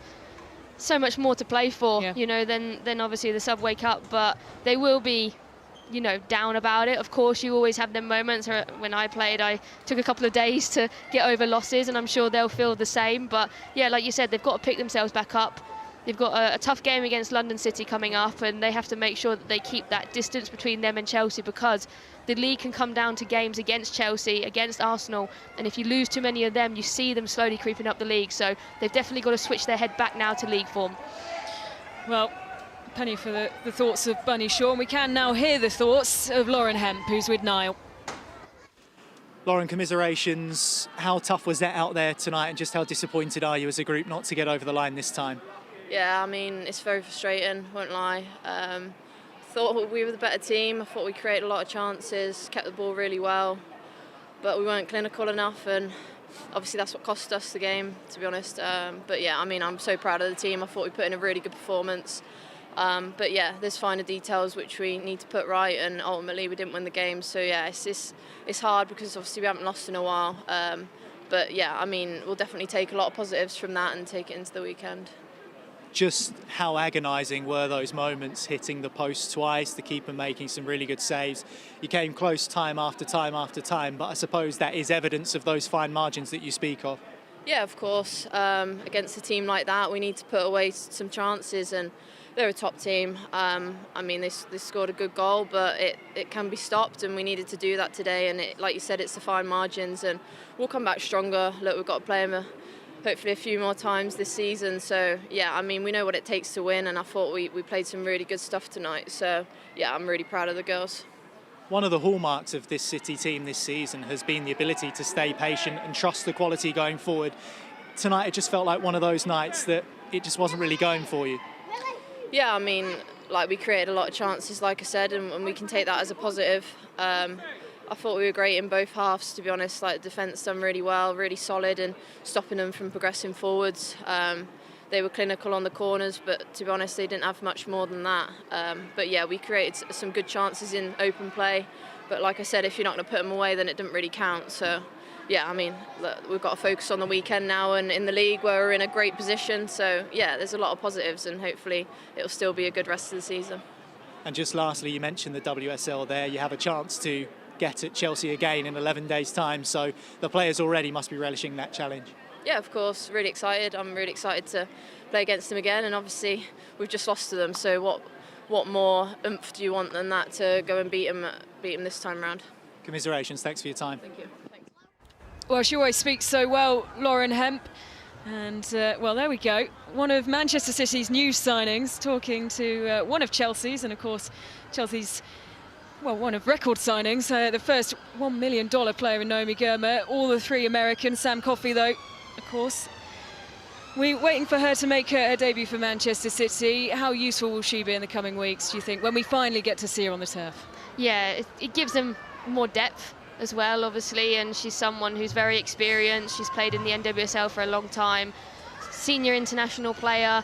so much more to play for, Yeah. you know, than obviously the Subway Cup, but they will be, you know, down about it. Of course, you always have them moments. When I played, I took a couple of days to get over losses, and I'm sure they'll feel the same. But yeah, like you said, they've got to pick themselves back up. They've got a tough game against London City coming up, and they have to make sure that they keep that distance between them and Chelsea, because the league can come down to games against Chelsea, against Arsenal, and if you lose too many of them, you see them slowly creeping up the league. So they've definitely got to switch their head back now to league form. Well, Penny for the thoughts of Bunny Shaw, and we can now hear the thoughts of Lauren Hemp, who's with Niall. Lauren, commiserations. How tough was that out there tonight, and just how disappointed are you as a group not to get over the line this time? Yeah, I mean, it's very frustrating, won't lie. Thought we were the better team. I thought we created a lot of chances, kept the ball really well, but we weren't clinical enough, and obviously that's what cost us the game, to be honest. But yeah, I mean, I'm so proud of the team. I thought we put in a really good performance. But yeah, there's finer details which we need to put right, and ultimately we didn't win the game. So yeah, it's hard because obviously we haven't lost in a while. But yeah, I mean, we'll definitely take a lot of positives from that and take it into the weekend. Just how agonising were those moments, hitting the post twice, the keeper making some really good saves? You came close time after time after time, but I suppose that is evidence of those fine margins that you speak of. Yeah, of course. Against a team like that, we need to put away some chances, and they're a top team. I mean, they scored a good goal, but it can be stopped, and we needed to do that today. And like you said, it's the fine margins, and we'll come back stronger. Look, we've got to play them hopefully a few more times this season. So yeah, I mean, we know what it takes to win, and I thought we played some really good stuff tonight. So yeah, I'm really proud of the girls. One of the hallmarks of this City team this season has been the ability to stay patient and trust the quality going forward. Tonight it just felt like one of those nights that it just wasn't really going for you. Yeah, I mean, like, we created a lot of chances, like I said, and we can take that as a positive. I thought we were great in both halves, to be honest. Like, the defence done really well, really solid, and stopping them from progressing forwards. They were clinical on the corners, but to be honest, they didn't have much more than that. But yeah, we created some good chances in open play. But like I said, if you're not going to put them away, then it didn't really count. So yeah, I mean, look, we've got to focus on the weekend now, and in the league where we're in a great position. So yeah, there's a lot of positives, and hopefully it'll still be a good rest of the season. And just lastly, you mentioned the WSL there. You have a chance to get at Chelsea again in 11 days' time, so the players already must be relishing that challenge. Yeah, of course, really excited. I'm really excited to play against them again, and obviously we've just lost to them, so what more oomph do you want than that to go and beat them this time round? Commiserations, thanks for your time. Thank you. Thanks. Well, she always speaks so well, Lauren Hemp. And, well, there we go. One of Manchester City's new signings, talking to one of Chelsea's, and, of course, Chelsea's, well, one of record signings, the first $1 million player in Naomi Girma. All the three Americans. Sam Coffey, though, of course. We're waiting for her to make her debut for Manchester City. How useful will she be in the coming weeks, do you think, when we finally get to see her on the turf? Yeah, it gives them more depth as well, obviously, and she's someone who's very experienced. She's played in the NWSL for a long time, senior international player.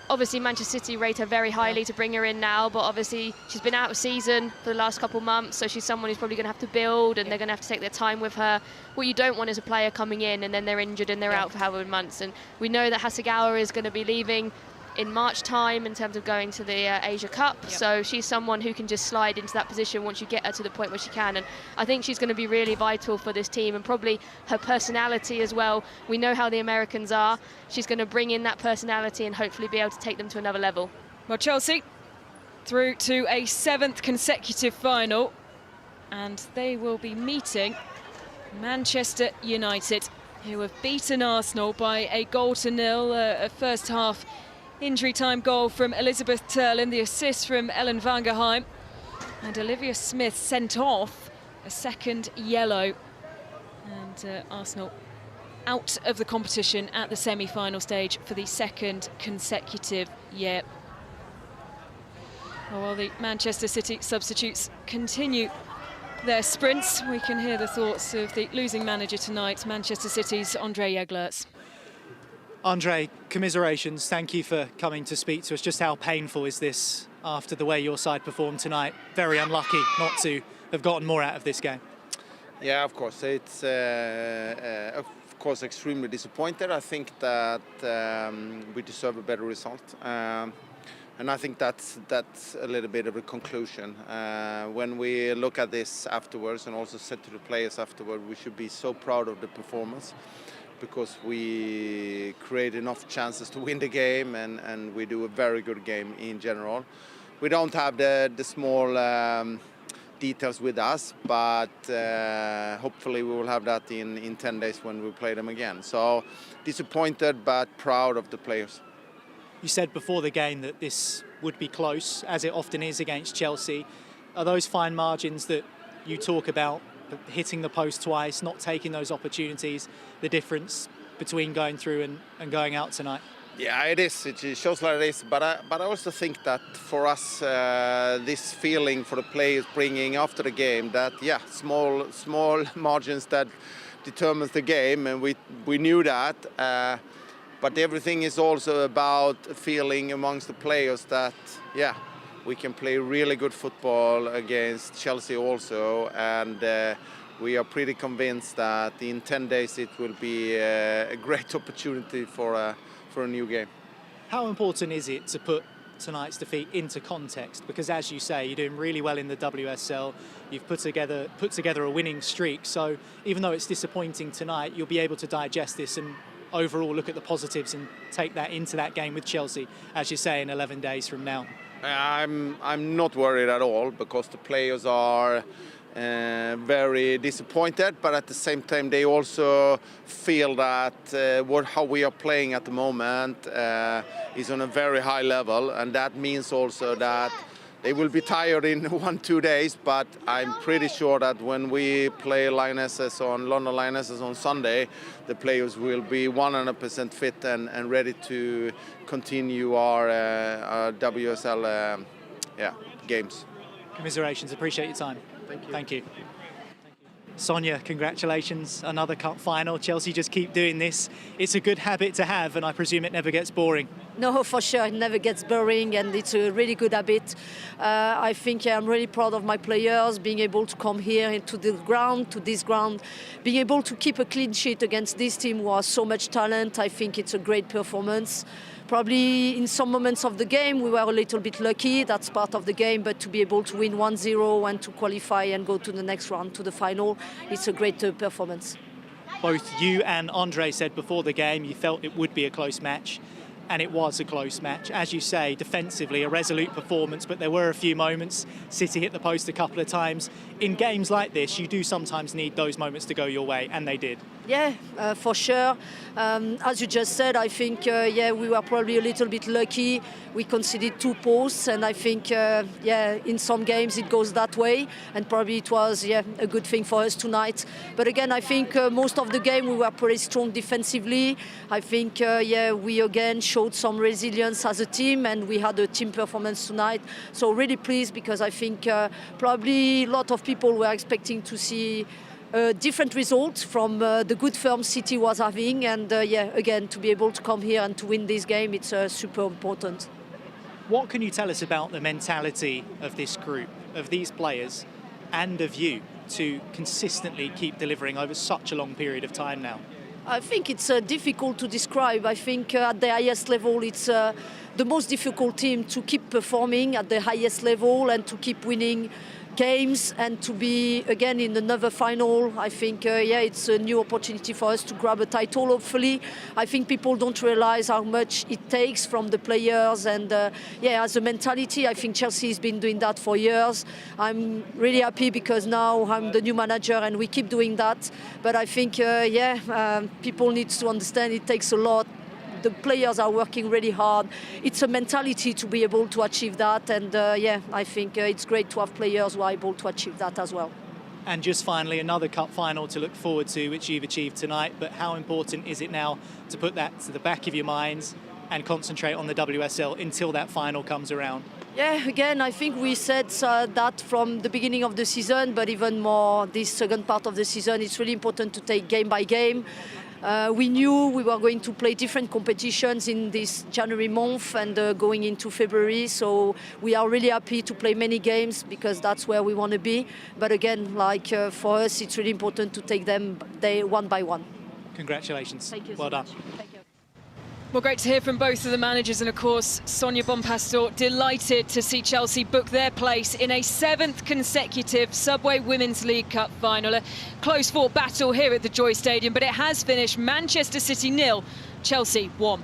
Obviously, Manchester City rate her very highly to bring her in now, but obviously she's been out of season for the last couple of months, so she's someone who's probably going to have to build, and they're going to have to take their time with her. What you don't want is a player coming in and then they're injured and they're out for however months. And we know that Hasegawa is going to be leaving in March time in terms of going to the Asia Cup, so she's someone who can just slide into that position once you get her to the point where she can, and I think she's going to be really vital for this team, and probably her personality as well. We know how the Americans are. She's going to bring in that personality and hopefully be able to take them to another level. Well, Chelsea through to a 7th consecutive final, and they will be meeting Manchester United, who have beaten Arsenal by a 1-0, a first half injury time goal from Elizabeth Turlin, the assist from Ellen Vangerheim, and Olivia Smith sent off a second yellow, and Arsenal out of the competition at the semi-final stage for the 2nd consecutive year. While the Manchester City substitutes continue their sprints, we can hear the thoughts of the losing manager tonight, Manchester City's Andre Jeglerts. Andre, commiserations, thank you for coming to speak to us. Just how painful is this after the way your side performed tonight? Very unlucky not to have gotten more out of this game. Yeah, of course. It's of of course, extremely disappointed. I think that we deserve a better result. And I think that's a little bit of a conclusion. When we look at this afterwards, and also said to the players afterward, we should be so proud of the performance, because we create enough chances to win the game, and we do a very good game in general. We don't have the small details with us, but hopefully we will have that in 10 days when we play them again. So disappointed but proud of the players. You said before the game that this would be close, as it often is against Chelsea. Are those fine margins that you talk about, hitting the post twice, not taking those opportunities, the difference between going through and going out tonight? Yeah, it is. It shows like it is. But I also think that for us, this feeling for the players bringing after the game, that small margins that determines the game, and we knew that. But everything is also about a feeling amongst the players that we can play really good football against Chelsea also, and we are pretty convinced that in 10 days it will be a great opportunity for a new game. How important is it to put tonight's defeat into context? Because as you say, you're doing really well in the WSL. You've put together a winning streak. So even though it's disappointing tonight, you'll be able to digest this and overall look at the positives and take that into that game with Chelsea, as you say, in 11 days from now. I'm not worried at all, because the players are very disappointed, but at the same time they also feel that how we are playing at the moment is on a very high level, and that means also that they will be tired in 1-2 days, but I'm pretty sure that when we play London Lionesses on Sunday, the players will be 100% fit and ready to continue our WSL games. Commiserations, appreciate your time. Thank you. Sonia, congratulations, another cup final. Chelsea just keep doing this. It's a good habit to have, and I presume it never gets boring. No, for sure, it never gets boring, and it's a really good habit. I think I'm really proud of my players, being able to come here into this ground, being able to keep a clean sheet against this team who has so much talent. I think it's a great performance. Probably in some moments of the game we were a little bit lucky, that's part of the game, but to be able to win 1-0 and to qualify and go to the next round, to the final, it's a great performance. Both you and Andre said before the game you felt it would be a close match, and it was a close match. As you say, defensively, a resolute performance, but there were a few moments. City hit the post a couple of times. In games like this, you do sometimes need those moments to go your way, and they did. Yeah, for sure. As you just said, I think, we were probably a little bit lucky. We conceded 2 posts, and I think, in some games it goes that way, and probably it was, a good thing for us tonight. But again, I think most of the game we were pretty strong defensively. I think, we again showed some resilience as a team, and we had a team performance tonight. So really pleased, because I think probably a lot of people were expecting to see a different result from the good form City was having, and again, to be able to come here and to win this game, it's super important. What can you tell us about the mentality of this group, of these players, and of you, to consistently keep delivering over such a long period of time now? I think it's difficult to describe. I think at the highest level it's the most difficult team to keep performing at the highest level and to keep winning games and to be again in another final. I think it's a new opportunity for us to grab a title, hopefully. I think people don't realize how much it takes from the players, and as a mentality, I think Chelsea has been doing that for years. I'm really happy because now I'm the new manager and we keep doing that. But I think people need to understand it takes a lot. The players are working really hard. It's a mentality to be able to achieve that, and I think it's great to have players who are able to achieve that as well. And just finally, another cup final to look forward to, which you've achieved tonight, but how important is it now to put that to the back of your minds and concentrate on the WSL until that final comes around? Yeah, again, I think we said that from the beginning of the season, but even more this second part of the season, it's really important to take game by game. We knew we were going to play different competitions in this January month and going into February, so we are really happy to play many games because that's where we want to be. But again, for us, it's really important to take them one by one. Congratulations. Thank you well so done. much. Thank you. Well, great to hear from both of the managers, and of course Sonia Bonpastor delighted to see Chelsea book their place in a 7th consecutive Subway Women's League Cup final. A close-fought battle here at the Joy Stadium, but it has finished Manchester City 0, Chelsea 1.